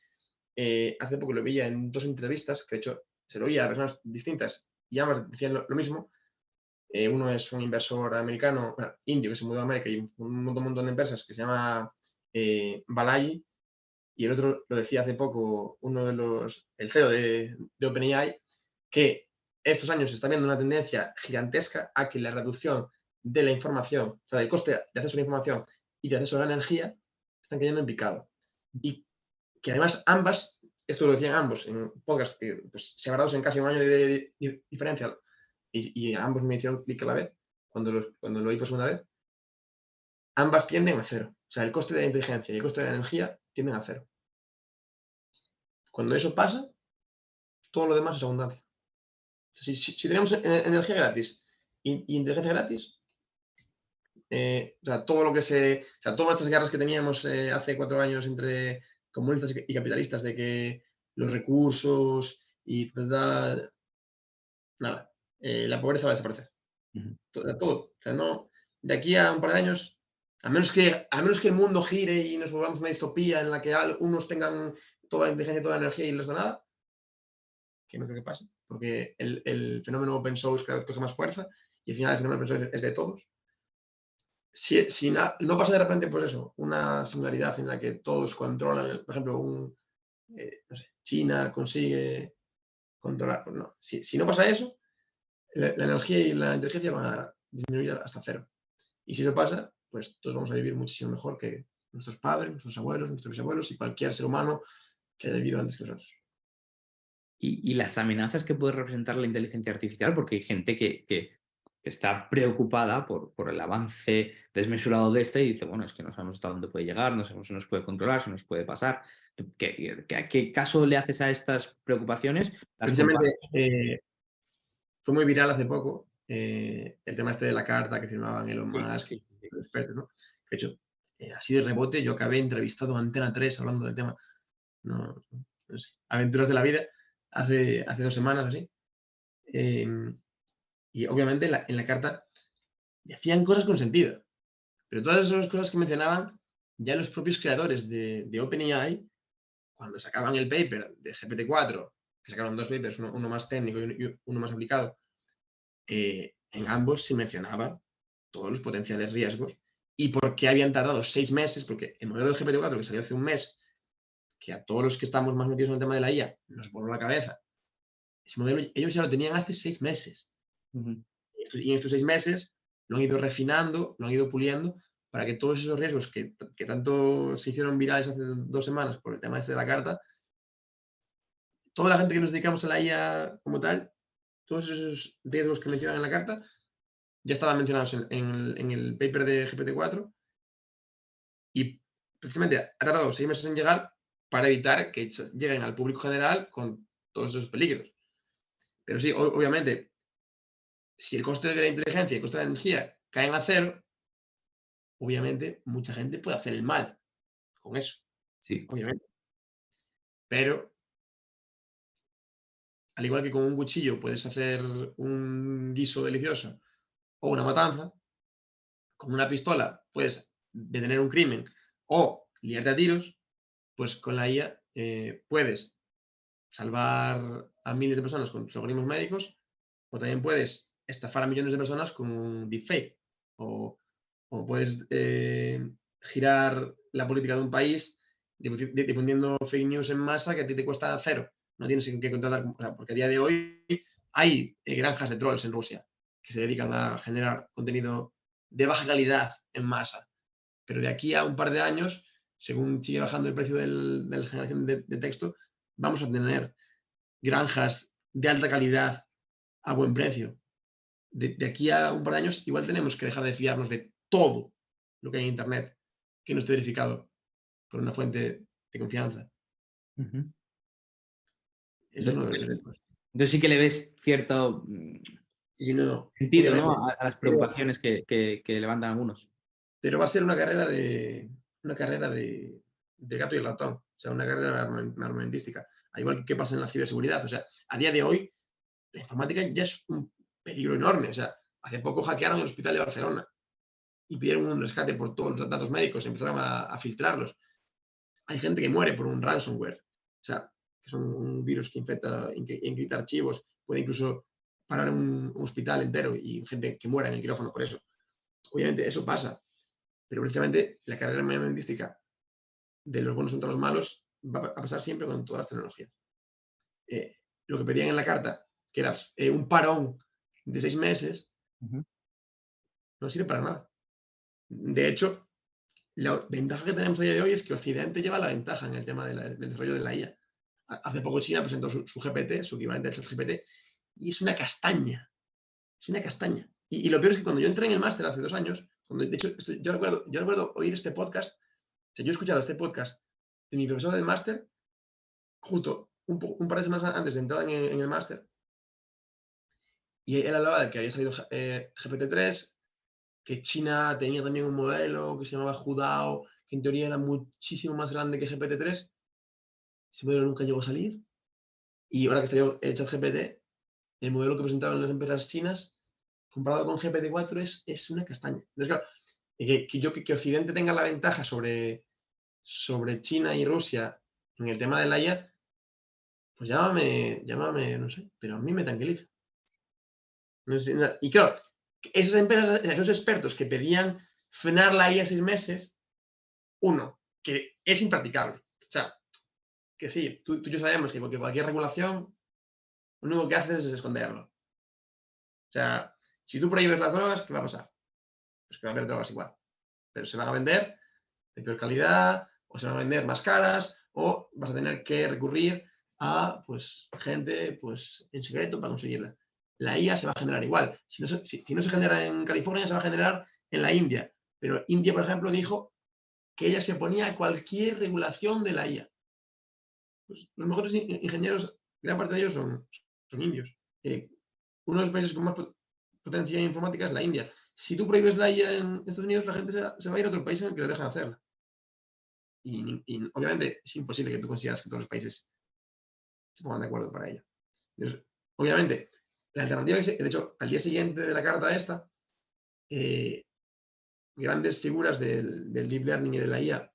hace poco lo veía en 2 entrevistas, que de hecho se lo oía a personas distintas y ambas decían lo mismo. Uno es un inversor americano, bueno, indio, que se mudó a América y un montón de empresas que se llama Balaji, y el otro lo decía hace poco el CEO de OpenAI, que estos años se está viendo una tendencia gigantesca a que la reducción de la información, o sea, del coste de acceso a la información y de acceso a la energía, están cayendo en picado. Y que además ambas, esto lo decían ambos en podcast que pues, separados en casi un año de diferencia, y ambos me hicieron clic a la vez, cuando lo oí por segunda vez, ambas tienden a cero. O sea, el coste de la inteligencia y el coste de la energía tienden a cero. Cuando eso pasa, todo lo demás es abundancia. O sea, si tenemos energía gratis y inteligencia gratis, o sea, todas estas guerras que teníamos hace 4 años entre comunistas y capitalistas, de que los recursos y nada, la pobreza va a desaparecer. Ujú. Todo. O sea, no, de aquí a un par de años, a menos que el mundo gire y nos volvamos una distopía en la que unos tengan toda la inteligencia y toda la energía y los de nada, que no creo que pase, porque el fenómeno open source cada vez coge más fuerza y al final el fenómeno open source es de todos. Si no pasa de repente, pues eso, una singularidad en la que todos controlan, por ejemplo, no sé, China consigue controlar, pues no. Si no pasa eso, la energía y la inteligencia van a disminuir hasta cero. Y si eso pasa, pues todos vamos a vivir muchísimo mejor que nuestros padres, nuestros abuelos, nuestros bisabuelos y cualquier ser humano que haya vivido antes que nosotros. Y las amenazas que puede representar la inteligencia artificial, porque hay gente que está preocupada por el avance desmesurado de este y dice, bueno, es que no sabemos hasta dónde puede llegar, no sabemos si nos puede controlar, si nos puede pasar. ¿Qué caso le haces a estas preocupaciones? ¿Las Precisamente compartes? fue muy viral hace poco el tema este de la carta que firmaban Elon Sí, Musk y sí, sí, sí. los expertos, ¿no? De hecho, así de rebote, yo acabé entrevistado a Antena 3 hablando del tema. No sé, aventuras de la vida, hace 2 semanas así. Eh, y obviamente en la carta decían cosas con sentido, pero todas esas cosas que mencionaban, ya los propios creadores de OpenAI, cuando sacaban el paper de GPT-4, que sacaron dos papers, uno más técnico y uno más aplicado, en ambos se mencionaba todos los potenciales riesgos y por qué habían tardado 6 meses, porque el modelo de GPT-4 que salió hace un mes, que a todos los que estamos más metidos en el tema de la IA nos voló la cabeza, ese modelo ellos ya lo tenían hace 6 meses. Ujú. Y en estos 6 meses lo han ido refinando, lo han ido puliendo para que todos esos riesgos que tanto se hicieron virales hace 2 semanas por el tema este de la carta, toda la gente que nos dedicamos a la IA como tal, todos esos riesgos que mencionan en la carta, ya estaban mencionados en el paper de GPT-4 y precisamente ha tardado 6 meses en llegar para evitar que lleguen al público general con todos esos peligros. Pero sí, obviamente, si el coste de la inteligencia y el coste de la energía caen a cero, obviamente mucha gente puede hacer el mal con eso, Sí. obviamente. Pero al igual que con un cuchillo puedes hacer un guiso delicioso o una matanza, con una pistola puedes detener un crimen o liarte a tiros, pues con la IA puedes salvar a miles de personas con tus algoritmos médicos o también puedes estafar a millones de personas con un deepfake o, o puedes girar la política de un país difundiendo fake news en masa que a ti te cuesta cero. No tienes que contratar, o sea, porque a día de hoy hay granjas de trolls en Rusia que se dedican a generar contenido de baja calidad en masa. Pero de aquí a un par de años, según sigue bajando el precio de la generación de texto, vamos a tener granjas de alta calidad a buen precio. De aquí a un par de años, igual tenemos que dejar de fiarnos de todo lo que hay en Internet que no esté verificado por una fuente de confianza. Ujú. Eso es uno de los Entonces, retos. entonces sí que le ves cierto Y si no, sentido, ¿no? obviamente, A las pero, preocupaciones que levantan algunos. pero va a ser una carrera de gato y el ratón, o sea, una carrera armamentística. Al igual que pasa en la ciberseguridad. O sea, a día de hoy, la informática ya es un peligro enorme. O sea, hace poco hackearon el hospital de Barcelona y pidieron un rescate por todos los datos médicos, empezaron a filtrarlos. Hay gente que muere por un ransomware, o sea, que son un virus que infecta, encripta archivos, puede incluso parar un hospital entero y gente que muera en el quirófano por eso. Obviamente eso pasa, pero precisamente la carrera armamentística de los buenos contra los malos va a pasar siempre con todas las tecnologías. Eh, lo que pedían en la carta, que era un parón de 6 meses, Ujú. no sirve para nada. De hecho, la ventaja que tenemos a día de hoy es que Occidente lleva la ventaja en el tema del desarrollo de la IA. Hace poco China presentó su GPT, su equivalente al GPT, y es una castaña. Es una castaña. Y lo peor es que cuando yo entré en el máster hace 2 años, de hecho, yo recuerdo oír este podcast, o sea, yo he escuchado este podcast de mi profesor del máster, justo un par de semanas antes de entrar en el máster, y él hablaba de que había salido GPT-3, que China tenía también un modelo que se llamaba Hudao, que en teoría era muchísimo más grande que GPT-3, ese modelo nunca llegó a salir. Y ahora que salió ChatGPT, el modelo que presentaron las empresas chinas, comparado con GPT-4, es una castaña. Entonces, claro, que Occidente tenga la ventaja sobre China y Rusia en el tema de la IA, pues llámame, no sé, pero a mí me tranquiliza. No sé, y claro, esas empresas, esos expertos que pedían frenar la IA en 6 meses, uno, que es impracticable. O sea, que sí, tú y yo sabemos que cualquier regulación, lo único que haces es esconderlo. O sea, si tú prohíbes las drogas, ¿qué va a pasar? Pues que va a haber drogas igual, pero se van a vender de peor calidad, o se van a vender más caras, o vas a tener que recurrir a pues, gente pues, en secreto para conseguirla. La IA se va a generar igual. Si no se genera en California, se va a generar en la India. Pero India, por ejemplo, dijo que ella se oponía a cualquier regulación de la IA. Pues los mejores ingenieros, gran parte de ellos son indios. Uno de los países con más potencia informática es la India. Si tú prohíbes la IA en Estados Unidos, la gente se va a ir a otro país en el que lo dejan hacerla. Y obviamente es imposible que tú consigas que todos los países se pongan de acuerdo para ello. Entonces, obviamente, la alternativa es, de hecho, al día siguiente de la carta esta, eh, grandes figuras del Deep Learning y de la IA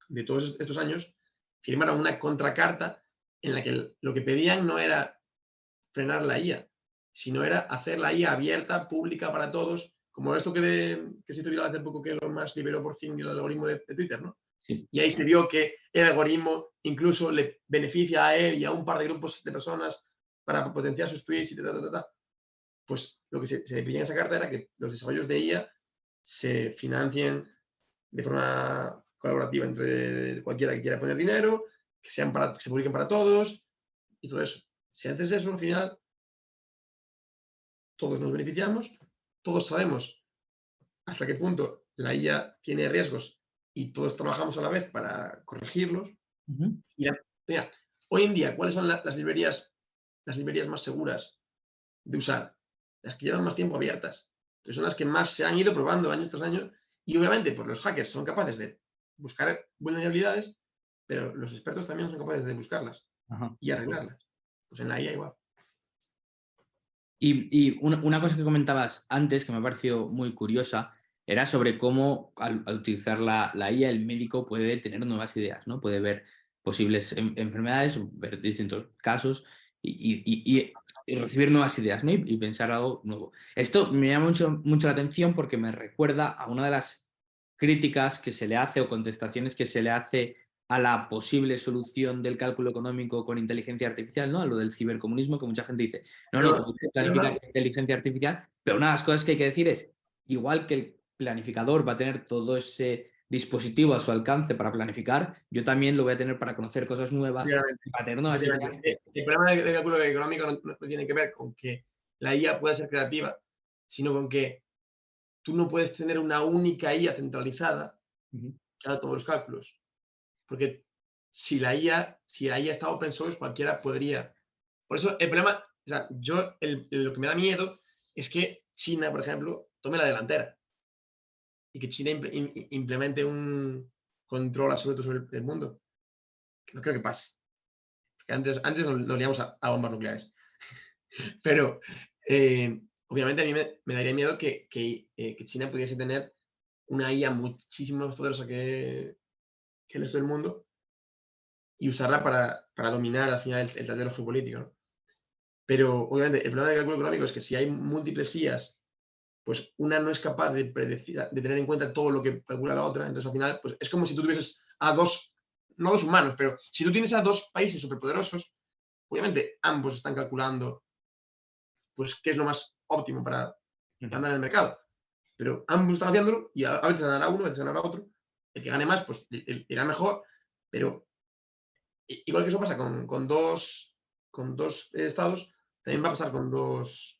de todos estos años firmaron una contracarta en la que lo que pedían no era frenar la IA, sino era hacer la IA abierta, pública para todos, como esto que se hizo viral hace poco que Elon Musk liberó por fin el algoritmo de Twitter, ¿no? Sí. Y ahí se vio que el algoritmo incluso le beneficia a él y a un par de grupos de personas para potenciar sus tweets y tal. Pues lo que se pedía en esa carta era que los desarrollos de IA se financien de forma colaborativa entre cualquiera que quiera poner dinero, que se publiquen para todos y todo eso. Si haces eso, al final todos nos beneficiamos, todos sabemos hasta qué punto la IA tiene riesgos y todos trabajamos a la vez para corregirlos. Ujú. Y mira, hoy en día, ¿cuáles son las librerías más seguras de usar? Las que llevan más tiempo abiertas, que son las que más se han ido probando año tras año. Y obviamente, pues los hackers son capaces de buscar vulnerabilidades, pero los expertos también son capaces de buscarlas Ajá. y arreglarlas. Pues en la IA igual. Y una cosa que comentabas antes que me ha parecido muy curiosa era sobre cómo al utilizar la IA el médico puede tener nuevas ideas, ¿no? Puede ver posibles enfermedades, ver distintos casos y recibir nuevas ideas, ¿no? Y pensar algo nuevo. Esto me llama mucho la atención porque me recuerda a una de las críticas que se le hace o contestaciones que se le hace a la posible solución del cálculo económico con inteligencia artificial, ¿no? A lo del cibercomunismo, que mucha gente dice, no, Pero, tú puedes planificar con inteligencia artificial, pero una de las cosas que hay que decir es, igual que el planificador va a tener todo ese dispositivo a su alcance para planificar, yo también lo voy a tener para conocer cosas nuevas, efectivamente, para tener nuevas ideas. efectivamente, el problema del cálculo económico no tiene que ver con que la IA pueda ser creativa, sino con que tú no puedes tener una única IA centralizada Ujú. que haga todos los cálculos. Porque si la IA está open source, cualquiera podría. Por eso el problema, o sea, lo que me da miedo es que China, por ejemplo, tome la delantera y que China implemente un control absoluto sobre el mundo. No creo que pase. Porque antes nos liamos a bombas nucleares. Pero obviamente a mí me daría miedo que China pudiese tener una IA muchísimo más poderosa que el resto del mundo y usarla para dominar al final el tablero geopolítico, ¿no? Pero obviamente el problema del cálculo económico es que si hay múltiples IAs, pues una no es capaz de predecir, de tener en cuenta todo lo que calcula la otra. Entonces al final, pues es como si tú tuvieses a dos, no dos humanos, pero si tú tienes a dos países superpoderosos, obviamente ambos están calculando pues qué es lo más óptimo para ganar en el mercado. Pero ambos están haciéndolo y a veces ganará uno, a veces ganará otro. El que gane más, pues irá mejor, pero igual que eso pasa con dos estados, también va a pasar con dos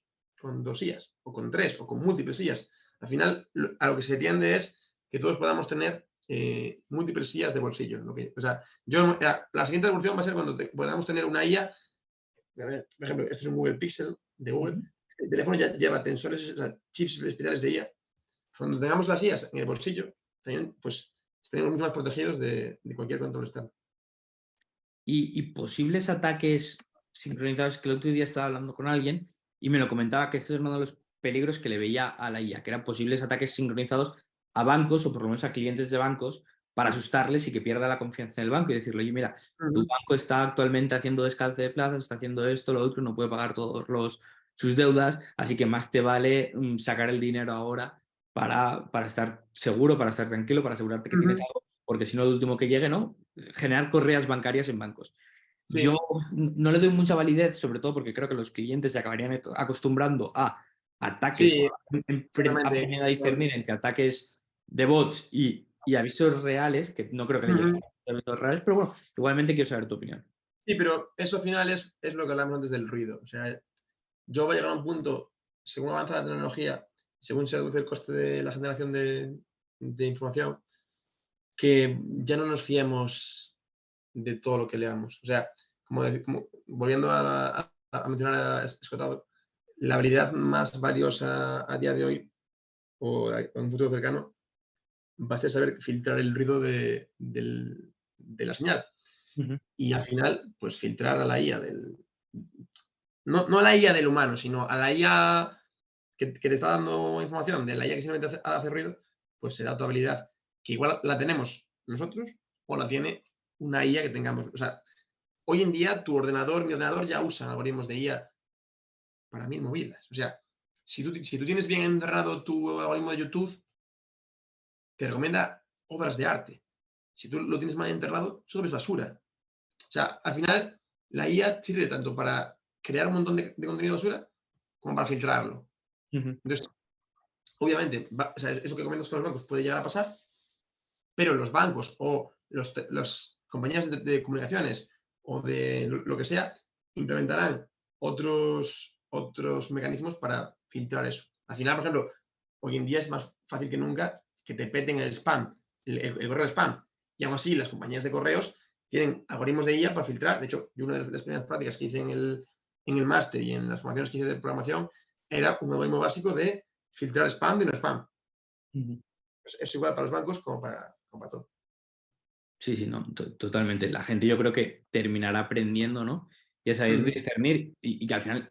IAs, o con tres, o con múltiples IAs. Al final, a lo que se tiende es que todos podamos tener múltiples IAs de bolsillo. O sea, la siguiente revolución va a ser cuando podamos tener una IA. A ver, por ejemplo, esto es un Google Pixel de Google. Ujú. El teléfono ya lleva tensores, o sea, chips especiales de IA. Cuando tengamos las IAs en el bolsillo, también pues estaremos mucho más protegidos de cualquier control externo. y posibles ataques sincronizados, que el otro día estaba hablando con alguien y me lo comentaba que este es uno de los peligros que le veía a la IA, que eran posibles ataques sincronizados a bancos o por lo menos a clientes de bancos para asustarles y que pierda la confianza en el banco y decirle, oye, mira, tu Ujú, banco está actualmente haciendo descalce de plazos, está haciendo esto, lo otro, no puede pagar sus deudas, así que más te vale sacar el dinero ahora para estar seguro, para estar tranquilo, para asegurarte que tienes ujú. algo, porque si no, el último que llegue, ¿no? Generar correas bancarias en bancos. Yo Sí, no le doy mucha validez, sobre todo porque creo que los clientes se acabarían acostumbrando a ataques o sí, exactamente. aprendiendo a discernir entre ataques de bots y avisos reales, que no creo que le lleguen Ujú. a avisos reales, pero bueno, igualmente quiero saber tu opinión. Sí, pero eso al final es lo que hablamos antes del ruido. O sea, yo voy a llegar a un punto, según avanza la tecnología, según se reduce el coste de la generación de información, que ya no nos fiemos de todo lo que leamos. O sea, volviendo a mencionar a Escotado, la habilidad más valiosa a día de hoy o en un futuro cercano va a ser saber filtrar el ruido de la señal. Ujú, Y al final, pues filtrar a la IA no a la IA del humano, sino a la IA que te está dando información, de la IA que simplemente hace ruido, pues será otra habilidad que igual la tenemos nosotros o la tiene una IA que tengamos. O sea, hoy en día tu ordenador, mi ordenador ya usa algoritmos de IA para mil movidas. O sea, si tú tienes bien enterrado tu algoritmo de YouTube, te recomienda obras de arte. Si tú lo tienes mal enterrado, solo ves basura. O sea, al final, la IA sirve tanto para crear un montón de contenido basura como para filtrarlo. ujú, Entonces, obviamente, o sea, eso que comentas con los bancos puede llegar a pasar, pero los bancos o las compañías de comunicaciones o de lo que sea implementarán otros mecanismos para filtrar eso. Al final, por ejemplo, hoy en día es más fácil que nunca que te peten el spam, el correo de spam. Y aún así, las compañías de correos tienen algoritmos de IA para filtrar. De hecho, yo una de las primeras prácticas que hice en el máster y en las formaciones que hice de programación era un algoritmo básico de filtrar spam de no spam. ujú. Pues es igual para los bancos como para todo. Sí, sí, no, totalmente. La gente yo creo que terminará aprendiendo, ¿no? Y a saber Ujú. discernir y que al final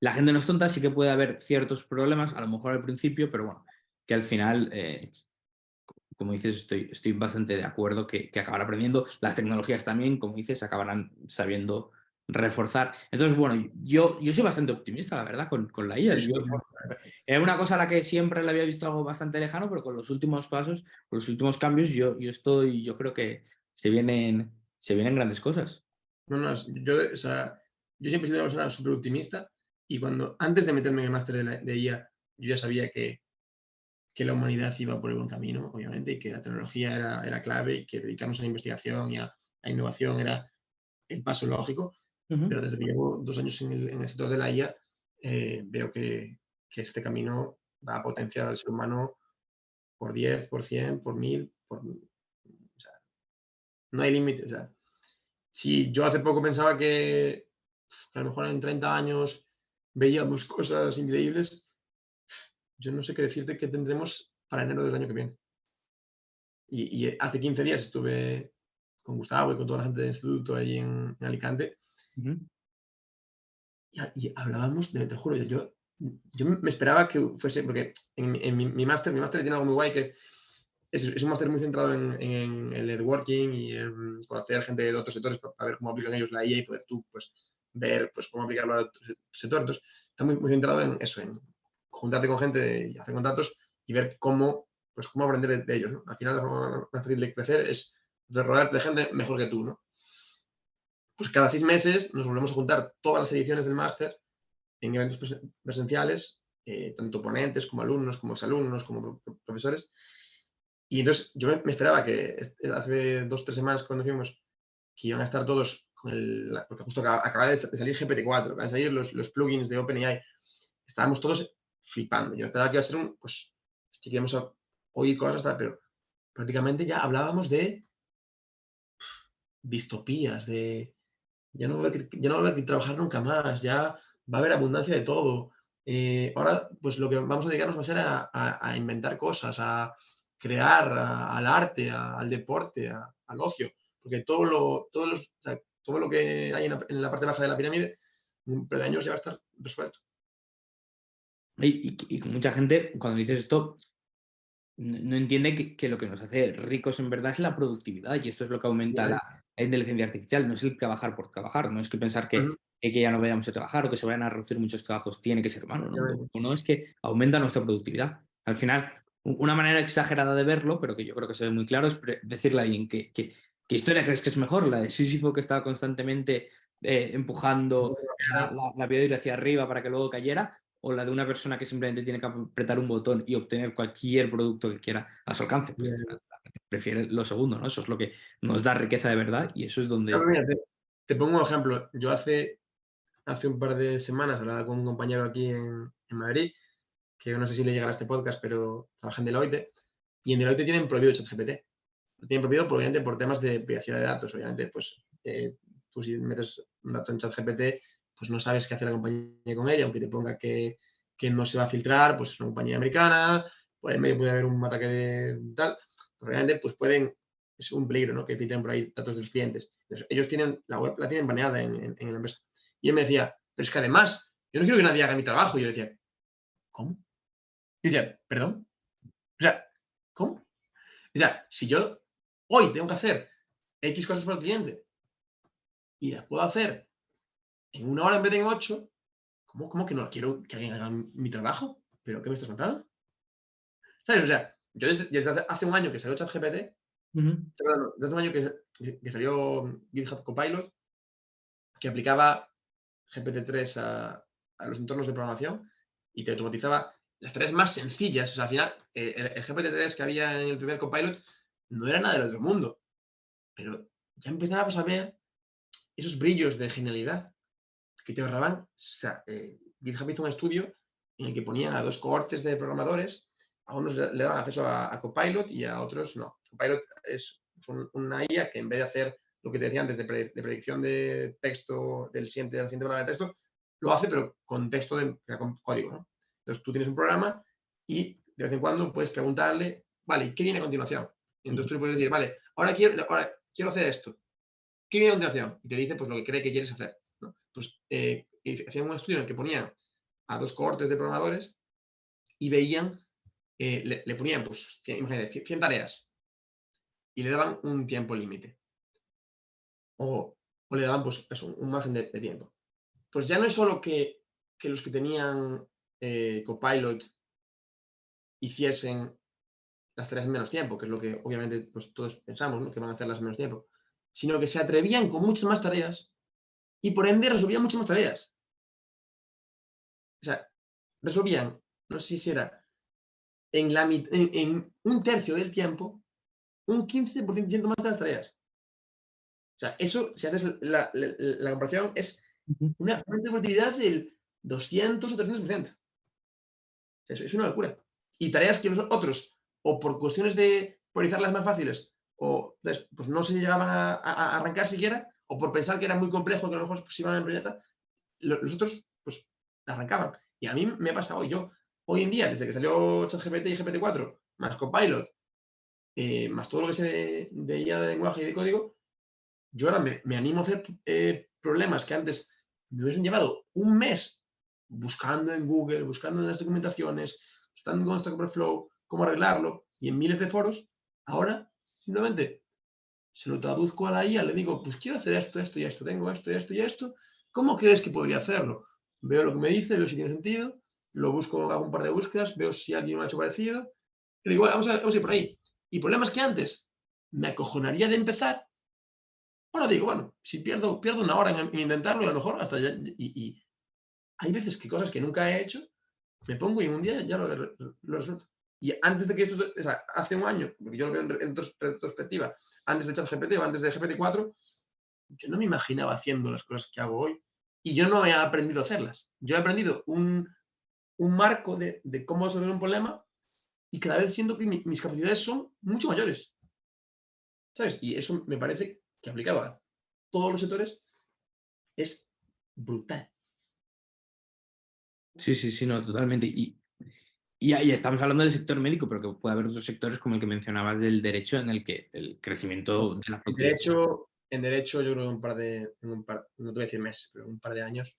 la gente no es tonta, sí que puede haber ciertos problemas, a lo mejor al principio, pero bueno, que al final como dices, estoy bastante de acuerdo que acabará aprendiendo. Las tecnologías también, como dices, acabarán sabiendo reforzar. Entonces, bueno, yo soy bastante optimista, la verdad, con la IA. Sí, sí, sí. Era una cosa a la que siempre le había visto algo bastante lejano, pero con los últimos pasos, con los últimos cambios, yo creo que se vienen grandes cosas. No, no, o sea, yo siempre he sido una persona súper optimista y antes de meterme en el máster de IA, yo ya sabía que la humanidad iba por el buen camino, obviamente, y que la tecnología era clave y que dedicarnos a la investigación y a innovación era el paso lógico, Ujú, pero desde que llevo 2 años en el sector de la IA, veo que este camino va a potenciar al ser humano por 10, por 100, por 1000, o sea, no hay límite. O sea, si yo hace poco pensaba que a lo mejor en 30 años veíamos cosas increíbles, yo no sé qué decirte que tendremos para enero del año que viene. Y hace 15 días estuve con Gustavo y con toda la gente del instituto ahí en Alicante ujú, y hablábamos, te juro, yo me esperaba que fuese, porque en mi máster tiene algo muy guay que es un máster muy centrado en el networking y en conocer gente de otros sectores para ver cómo aplican ellos la IA y poder tú pues, ver pues, cómo aplicarlo a otros sectores. Entonces, está muy centrado en eso, en juntarte con gente y hacer contactos y ver cómo aprender de ellos. ¿No? Al final, la forma más fácil de crecer es de rodearte de gente mejor que tú. ¿No? Pues cada 6 meses nos volvemos a juntar todas las ediciones del máster en eventos presenciales, tanto ponentes como alumnos, como exalumnos, como profesores. Y entonces yo me esperaba que hace 2 o 3 semanas cuando fuimos que iban a estar todos porque justo acaba de salir GPT-4, acaban de salir los plugins de OpenAI, estábamos todos flipando. Yo esperaba que iba a ser pues, sí que íbamos a oír cosas, pero prácticamente ya hablábamos de distopías, de ya no va a haber que trabajar nunca más, ya va a haber abundancia de todo. Ahora, pues lo que vamos a dedicarnos va a ser a inventar cosas, a crear, al arte, al deporte, al ocio, porque o sea, todo lo que hay en la parte baja de la pirámide, en un par de años ya va a estar resuelto. Y mucha gente, cuando dices esto, no entiende que lo que nos hace ricos en verdad es la productividad y esto es lo que aumenta Obviamente. la inteligencia artificial, no es el trabajar por trabajar, no es que pensar Ujú, que ya no vayamos a trabajar o que se vayan a reducir muchos trabajos tiene que ser malo, ¿no? efectivamente. No es que aumenta nuestra productividad. Al final, una manera exagerada de verlo, pero que yo creo que se ve muy claro, es decirle a alguien ¿qué historia crees que es mejor? ¿La de Sísifo que estaba constantemente empujando la piedra hacia arriba para que luego cayera? ¿O la de una persona que simplemente tiene que apretar un botón y obtener cualquier producto que quiera a su alcance? Pues al final la gente prefiere lo segundo, ¿no? Eso es lo que nos da riqueza de verdad y eso es Claro, donde... mira, te pongo un ejemplo. Yo hace un par de semanas hablaba con un compañero aquí en Madrid, que no sé si le llegará este podcast, pero trabaja en Deloitte, y en Deloitte tienen prohibido ChatGPT. Lo tienen prohibido, obviamente, por temas de privacidad de datos. Obviamente, pues tú si metes un dato en ChatGPT, pues no sabes qué hace la compañía con ella, aunque te ponga que no se va a filtrar, pues es una compañía americana, por el medio puede haber un ataque de tal, pues realmente pues es un peligro, ¿no? Que filtren por ahí datos de los clientes. Entonces, ellos tienen, la web la tienen baneada en la empresa. Y él me decía, pero es que además, yo no quiero que nadie haga mi trabajo. Y yo decía, ¿cómo? Y decía, ¿perdón? O sea, ¿cómo? O sea, si yo hoy tengo que hacer X cosas para el cliente y las puedo hacer en una hora en vez de en 8, ¿cómo que no quiero que alguien haga mi trabajo? ¿Pero qué me estás contando? ¿Sabes? O sea, yo desde hace un año que salió ChatGPT, Ujú. desde hace un año que salió GitHub Copilot, que aplicaba GPT-3 a los entornos de programación y te automatizaba las tareas más sencillas. O sea, al final, el GPT-3 que había en el primer Copilot no era nada del otro mundo, pero ya empezabas a ver esos brillos de genialidad que te ahorraban. O sea, GitHub hizo un estudio en el que ponían a dos cohortes de programadores, a unos le daban acceso a Copilot y a otros no. Copilot es una IA que en vez de hacer lo que te decía antes de predicción de texto de la siguiente palabra de texto, lo hace pero con texto, con código, ¿no? Entonces tú tienes un programa y de vez en cuando puedes preguntarle, vale, ¿y qué viene a continuación? Y entonces tú le puedes decir, vale, ahora quiero hacer esto. ¿Qué viene a continuación? Y te dice pues lo que cree que quieres hacer, ¿no? Pues hacían un estudio en el que ponían a dos cohortes de programadores y veían, le ponían, pues, imagínate, 100 tareas y le daban un tiempo límite. O le daban, pues, eso, un margen de tiempo. Pues ya no es solo que los que tenían Copilot hiciesen las tareas en menos tiempo, que es lo que obviamente pues, todos pensamos, ¿no? Que van a hacerlas en menos tiempo, sino que se atrevían con muchas más tareas y por ende resolvían muchas más tareas. O sea, resolvían, no sé si era en un tercio del tiempo, un 15% más de las tareas. O sea, eso, si haces la comparación, es Ujú. una aumento de productividad del 200 o 300%. O sea, es una locura. Y tareas que los otros, o por cuestiones de priorizarlas más fáciles, o pues no se llegaban a arrancar siquiera, o por pensar que era muy complejo, que a lo mejor pues, iban en proyecto, los otros pues arrancaban. Y a mí me ha pasado, yo hoy en día, desde que salió ChatGPT y GPT-4, más Copilot, más todo lo que sé de IA de lenguaje y de código, yo ahora me animo a hacer problemas que antes me hubiesen llevado un mes buscando en Google, buscando en las documentaciones, estando con Stack Overflow, cómo arreglarlo, y en miles de foros, ahora simplemente se lo traduzco a la IA, le digo, pues quiero hacer esto, esto y esto, tengo esto y esto y esto, ¿cómo crees que podría hacerlo? Veo lo que me dice, veo si tiene sentido, lo busco, hago un par de búsquedas, veo si alguien lo ha hecho parecido, y digo, bueno, vamos a ir por ahí. Y problemas que antes me acojonaría de empezar, ahora digo, bueno, si pierdo una hora en intentarlo, a lo mejor hasta ya, y hay veces que cosas que nunca he hecho, me pongo y en un día ya lo resuelto. Y antes de que esto, o sea, hace un año, porque yo lo veo en retrospectiva, antes de ChatGPT o antes de GPT-4, yo no me imaginaba haciendo las cosas que hago hoy. Y yo no he aprendido a hacerlas. Yo he aprendido un marco de cómo resolver un problema y cada vez siento que mis capacidades son mucho mayores. ¿Sabes? Y eso me parece que aplicado a todos los sectores es brutal. Sí, sí, sí, no, totalmente. Y ahí estamos hablando del sector médico, pero que puede haber otros sectores como el que mencionabas del derecho en el que el crecimiento de la El productividad. derecho, en derecho, yo creo que no te voy a decir meses, pero un par de años.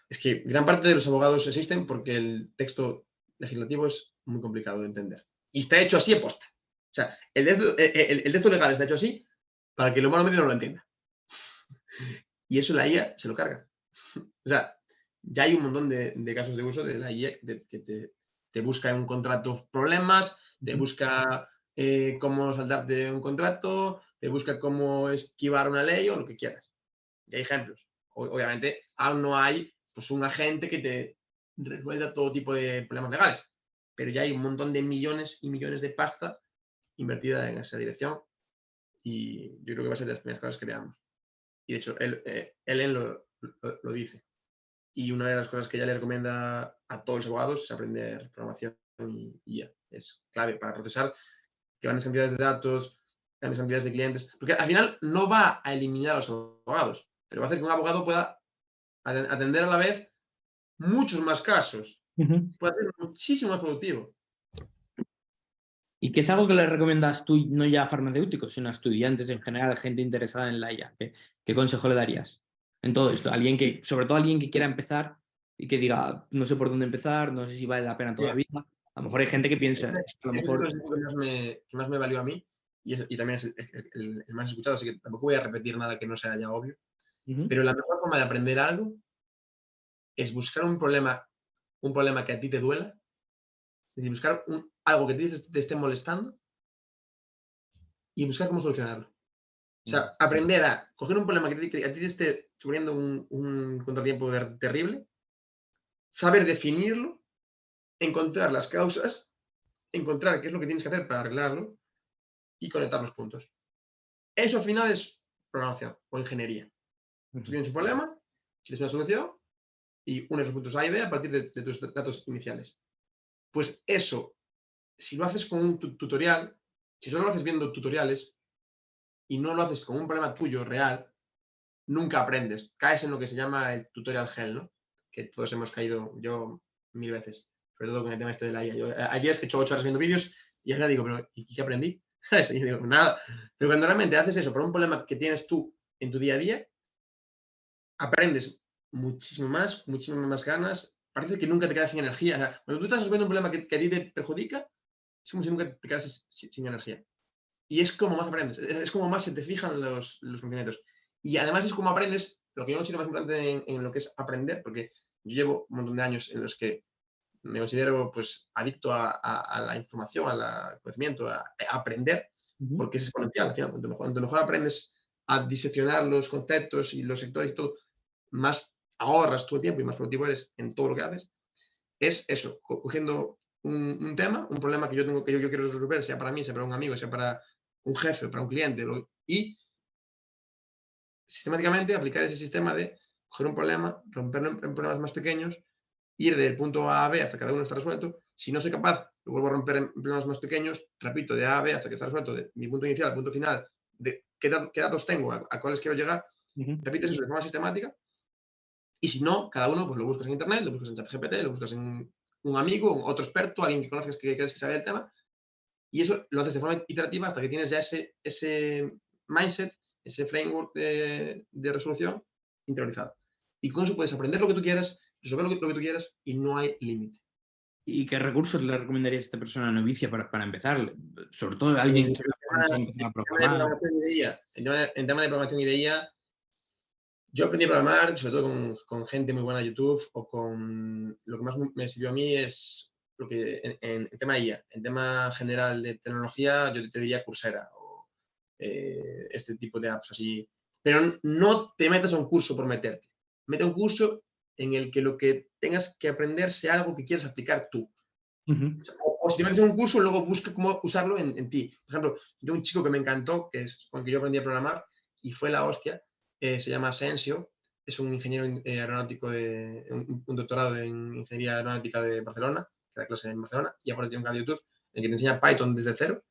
Es que gran parte de los abogados existen porque el texto legislativo es muy complicado de entender. Y está hecho así aposta. O sea, el texto legal está hecho así para que el humano medio no lo entienda. Y eso la IA se lo carga. O sea, ya hay un montón de casos de uso de la IA que te busca en un contrato problemas, te busca cómo saltarte un contrato, te busca cómo esquivar una ley o lo que quieras. Y hay ejemplos. Obviamente, aún no hay pues, un agente que te resuelva todo tipo de problemas legales, pero ya hay un montón de millones y millones de pasta invertida en esa dirección y yo creo que va a ser de las primeras cosas que veamos. Y de hecho, Ellen lo dice. Y una de las cosas que ella le recomienda a todos los abogados es aprender programación y IA. Es clave para procesar grandes cantidades de datos, grandes cantidades de clientes, porque al final no va a eliminar a los abogados, pero va a hacer que un abogado pueda atender a la vez muchos más casos. Puede ser muchísimo más productivo. ¿Y qué es algo que le recomiendas tú, no ya a farmacéuticos, sino a estudiantes en general, gente interesada en la IA? ¿Qué consejo le darías en todo esto? Alguien que, sobre todo alguien que quiera empezar y que diga, no sé por dónde empezar, no sé si vale la pena Yeah. todavía. A lo mejor hay gente que piensa, es que a lo Es el mejor... consejo que más me valió a mí y también es el más escuchado, así que tampoco voy a repetir nada que no sea ya obvio. Pero la mejor forma de aprender algo es buscar un problema que a ti te duela, es decir, buscar algo que a ti te esté molestando y buscar cómo solucionarlo. O sea, aprender a coger un problema que a ti te esté sufriendo un contratiempo terrible, saber definirlo, encontrar las causas, encontrar qué es lo que tienes que hacer para arreglarlo y conectar los puntos. Eso al final es programación o ingeniería. Tú tienes un problema, quieres una solución y unes los puntos A y B a partir de tus datos iniciales. Pues eso, si lo haces con un tutorial, si solo lo haces viendo tutoriales y no lo haces con un problema tuyo real, nunca aprendes. Caes en lo que se llama el tutorial hell, ¿no? Que todos hemos caído, yo 1000 veces, sobre todo con el tema este de la IA. Hay días que he hecho 8 horas viendo vídeos y ahora digo, pero ¿y qué aprendí? ¿Sabes? Y yo digo, nada. Pero cuando realmente haces eso por un problema que tienes tú en tu día a día, aprendes muchísimo más ganas. Parece que nunca te quedas sin energía. O sea, cuando tú estás resolviendo un problema que a ti te perjudica, es como si nunca te quedas sin energía. Y es como más aprendes, es como más se te fijan los conocimientos. Y además es como aprendes, lo que yo considero más importante en lo que es aprender, porque yo llevo un montón de años en los que me considero pues adicto a la información, al conocimiento, a aprender, porque es exponencial. Al final, cuanto mejor aprendes a diseccionar los conceptos y los sectores y todo, más ahorras tu tiempo y más productivo eres en todo lo que haces. Es eso, cogiendo un tema, un problema que yo tengo, que yo quiero resolver, sea para mí, sea para un amigo, sea para un jefe, para un cliente, y sistemáticamente aplicar ese sistema de coger un problema, romperlo en problemas más pequeños, ir del punto A a B hasta que cada uno está resuelto. Si no soy capaz, lo vuelvo a romper en problemas más pequeños, repito, de A a B hasta que está resuelto, de mi punto inicial al punto final, de qué datos tengo, a cuáles quiero llegar, repites eso de forma sistemática. Y si no, cada uno pues lo buscas en internet, lo buscas en ChatGPT, lo buscas en un amigo, otro experto, alguien que conozcas que crees que sabe el tema, y eso lo haces de forma iterativa hasta que tienes ya ese mindset, ese framework de resolución interiorizado. Y con eso puedes aprender lo que tú quieras, resolver lo que tú quieras y no hay límite. ¿Y qué recursos le recomendarías a esta persona novicia para empezar? Sobre todo a alguien En que quiera empezar a tema de programar. programación y de IA, en tema de programación y de IA, yo aprendí a programar, sobre todo con gente muy buena de YouTube o con... Lo que más me sirvió a mí es lo que en tema de IA. En tema general de tecnología, yo te diría Coursera o este tipo de apps así. Pero no te metas a un curso por meterte. Mete a un curso en el que lo que tengas que aprender sea algo que quieras aplicar tú. O si te metes en un curso, luego busca cómo usarlo en ti. Por ejemplo, yo un chico que me encantó, que es con el que yo aprendí a programar y fue la hostia, se llama Asensio, es un ingeniero aeronáutico, un doctorado en ingeniería aeronáutica de Barcelona, que da clase en Barcelona, y ahora tiene un canal de YouTube en el que te enseña Python desde cero.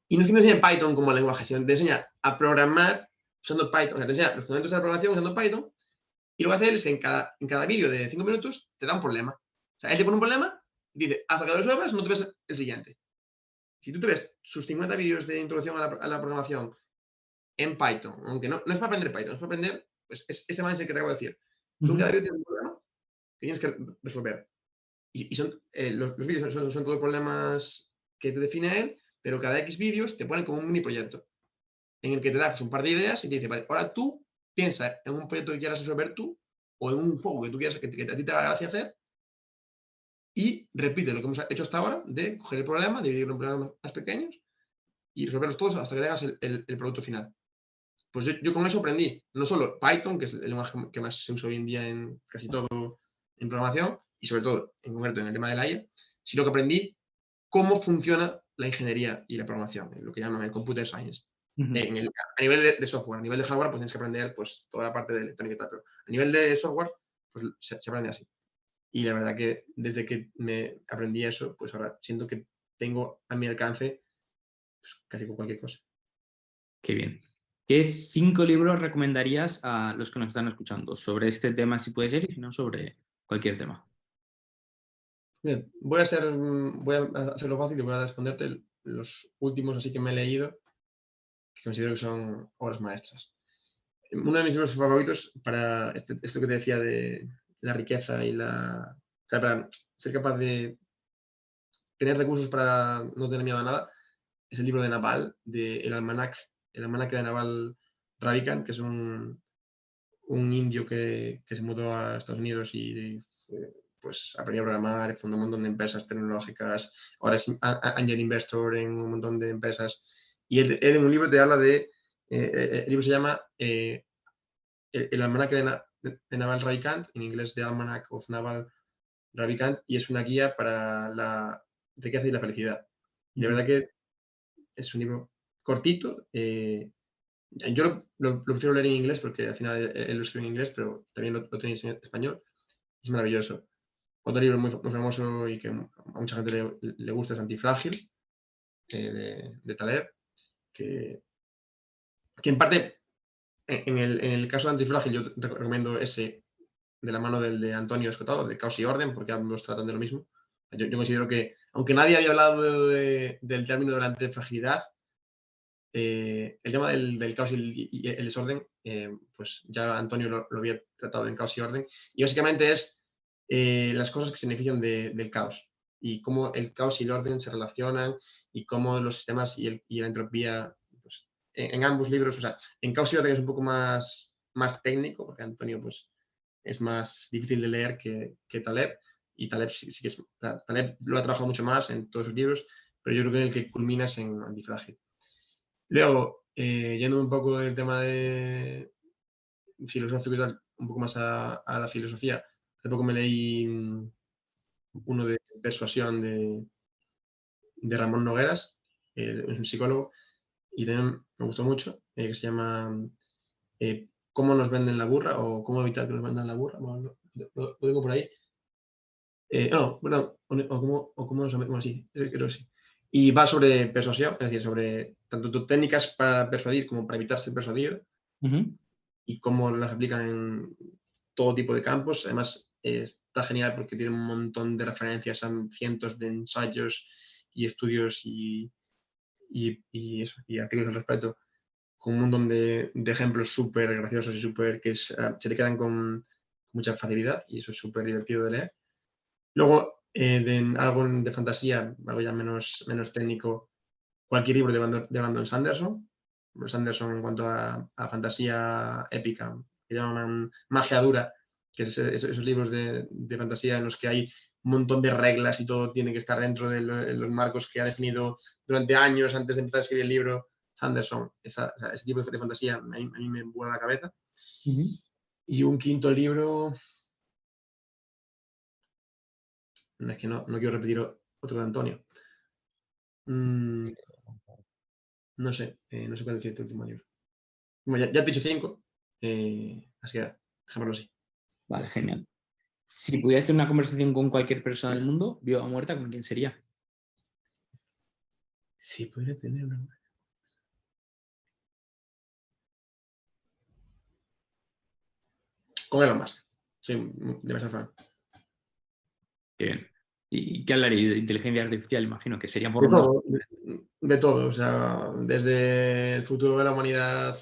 Y no es que te enseñe Python como lenguaje, sino que te enseña a programar usando Python. O sea, te enseña los fundamentos de la programación usando Python, y lo que hace él es que en cada vídeo de 5 minutos te da un problema. O sea, él te pone un problema y dice, hasta que lo resuelvas no te ves el siguiente. si tú te ves sus 50 vídeos de introducción a la programación en Python, aunque no es para aprender Python, es para aprender pues, este mindset que te acabo de decir. Tú en cada vídeo tienes un problema que tienes que resolver. Y son, los vídeos son todos problemas que te define él, pero cada X vídeos te ponen como un mini proyecto en el que te da pues, un par de ideas y te dice, vale, ahora tú piensa en un proyecto que quieras resolver tú o en un juego que tú quieras que a ti te haga gracia hacer y repite lo que hemos hecho hasta ahora de coger el problema, dividirlo en problemas más pequeños y resolverlos todos hasta que tengas el producto final. Pues yo con eso aprendí no solo Python, que es el lenguaje que más se usa hoy en día en casi todo en programación y sobre todo en concreto en el tema de la IA, sino que aprendí cómo funciona la ingeniería y la programación, lo que llaman el computer science. A nivel de software, a nivel de hardware, pues tienes que aprender pues, toda la parte de electrónica y tal, pero a nivel de software, pues se aprende así. Y la verdad que desde que me aprendí eso, pues ahora siento que tengo a mi alcance pues, casi con cualquier cosa. Qué bien. ¿Qué 5 libros recomendarías a los que nos están escuchando sobre este tema, si puede ser, y si no, sobre cualquier tema? Bien, voy a hacerlo fácil y voy a responderte los últimos así que me he leído, que considero que son obras maestras. Uno de mis libros favoritos para esto que te decía de la riqueza y o sea, para ser capaz de tener recursos para no tener miedo a nada, es el libro de Naval, de el almanaque de Naval Ravikant, que es un indio que se mudó a Estados Unidos y pues aprendió a programar, fundó un montón de empresas tecnológicas, ahora es angel investor en un montón de empresas. Y él en un libro te habla el libro se llama el almanaque de Naval Ravikant, en inglés The Almanac of Naval Ravikant, y es una guía para la riqueza y la felicidad. Y la verdad que es un libro cortito. Yo lo prefiero leer en inglés porque al final él lo escribe en inglés, pero también lo tenéis en español. Es maravilloso. Otro libro muy famoso y que a mucha gente le gusta es Antifrágil, de Taleb, que en parte, en el caso de Antifrágil, yo recomiendo ese de la mano del de Antonio Escotado, de Caos y Orden, porque ambos tratan de lo mismo. Yo considero que, aunque nadie había hablado del término de la antifragilidad, el tema del caos y el desorden, pues ya Antonio lo había tratado en Caos y Orden, y básicamente es las cosas que se benefician del caos y cómo el caos y el orden se relacionan y cómo los sistemas y la entropía, pues, en ambos libros, o sea, en Caos y Orden es un poco más técnico, porque Antonio pues es más difícil de leer que Taleb, y Taleb sí que es, Taleb lo ha trabajado mucho más en todos sus libros, pero yo creo que el que culmina es en Antifrágil. Luego, yendo un poco del tema de filosófico y tal, un poco más a la filosofía, hace poco me leí uno de Persuasión de Ramón Nogueras, es un psicólogo, y también me gustó mucho, que se llama ¿Cómo nos venden la burra? O ¿Cómo evitar que nos vendan la burra? Bueno, lo tengo por ahí. No, perdón, o cómo nos bueno, sí, creo que sí. Y va sobre persuasión, es decir, sobre tanto técnicas para persuadir como para evitar ser persuadido y cómo las aplican en todo tipo de campos. Además, está genial porque tiene un montón de referencias a cientos de ensayos y estudios y artículos al respecto, con un montón de ejemplos súper graciosos y súper que se te quedan con mucha facilidad y eso es súper divertido de leer. Luego, algo de fantasía, algo ya menos técnico, cualquier libro de Brandon Sanderson. Sanderson en cuanto a fantasía épica, que llaman magia dura, que es esos libros de fantasía en los que hay un montón de reglas y todo tiene que estar dentro de los marcos que ha definido durante años antes de empezar a escribir el libro. Sanderson, ese tipo de fantasía a mí me vuela la cabeza. Y un quinto libro, es que no quiero repetir otro de Antonio. No sé, no sé cuál es el último libro. Bueno, ya te he dicho 5, así que dejémoslo así. Vale, genial. Si pudieras tener una conversación con cualquier persona del mundo, viva o muerta, ¿con quién sería? Si pudiera tener una... Con Elon Musk. Soy demasiado fan. Qué bien. ¿Y qué hablaréis de inteligencia artificial? Imagino que sería por De lo menos. todo, de todo, o sea, desde el futuro de la humanidad,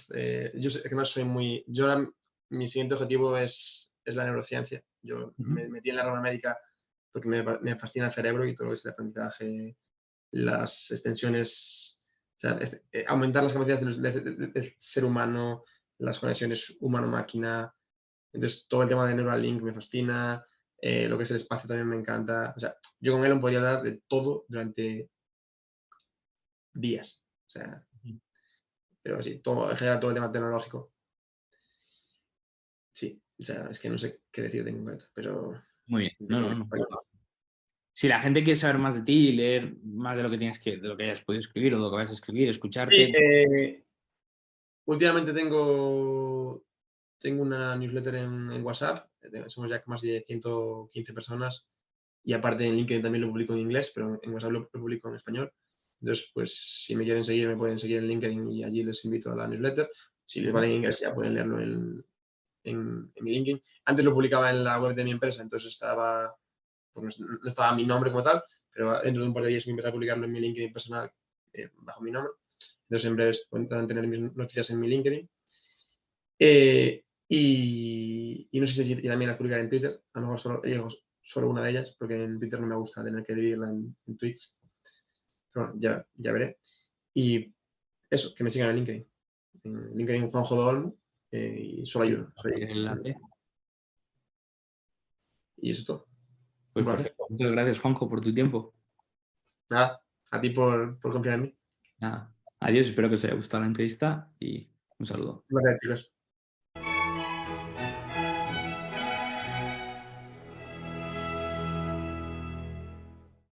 yo sé que no soy muy, yo ahora mi siguiente objetivo es la neurociencia. Yo Ujú. me metí en la rama médica porque me fascina el cerebro y todo lo que es el aprendizaje, las extensiones, o sea, aumentar las capacidades del ser humano, las conexiones humano-máquina. Entonces, todo el tema de Neuralink me fascina, lo que es el espacio también me encanta. O sea, yo con Elon podría hablar de todo durante días. O sea, pero sí, todo, en general todo el tema tecnológico. Sí, o sea, es que no sé qué decir de concreto, pero Muy bien. de No, no, cualquier. no. Si la gente quiere saber más de ti, leer más de lo que de lo que hayas podido escribir o de lo que vas a escribir, Sí, escucharte. últimamente tengo una newsletter en WhatsApp, somos ya más de 115 personas y aparte en LinkedIn también lo publico en inglés, pero en WhatsApp lo publico en español. Entonces, pues si me quieren seguir, me pueden seguir en LinkedIn y allí les invito a la newsletter. Si les vale en inglés, ya pueden leerlo en mi LinkedIn. Antes lo publicaba en la web de mi empresa, entonces estaba, pues no estaba mi nombre como tal, pero dentro de un par de días voy a empezar a publicarlo en mi LinkedIn personal bajo mi nombre. Entonces en breve pueden tener mis noticias en mi LinkedIn. Y no sé si también las publicar en Twitter. A lo mejor solo una de ellas, porque en Twitter no me gusta tener que dividirla en tweets. Pero bueno, ya veré. Y eso, que me sigan en LinkedIn. En LinkedIn Juanjo Dolmo. Y solo hay uno. El enlace. Y eso es todo. Un Pues placer. perfecto. Muchas gracias, Juanjo, por tu tiempo. Nada, a ti por confiar en mí. Nada. Adiós, espero que os haya gustado la entrevista y un saludo. Gracias, chicos.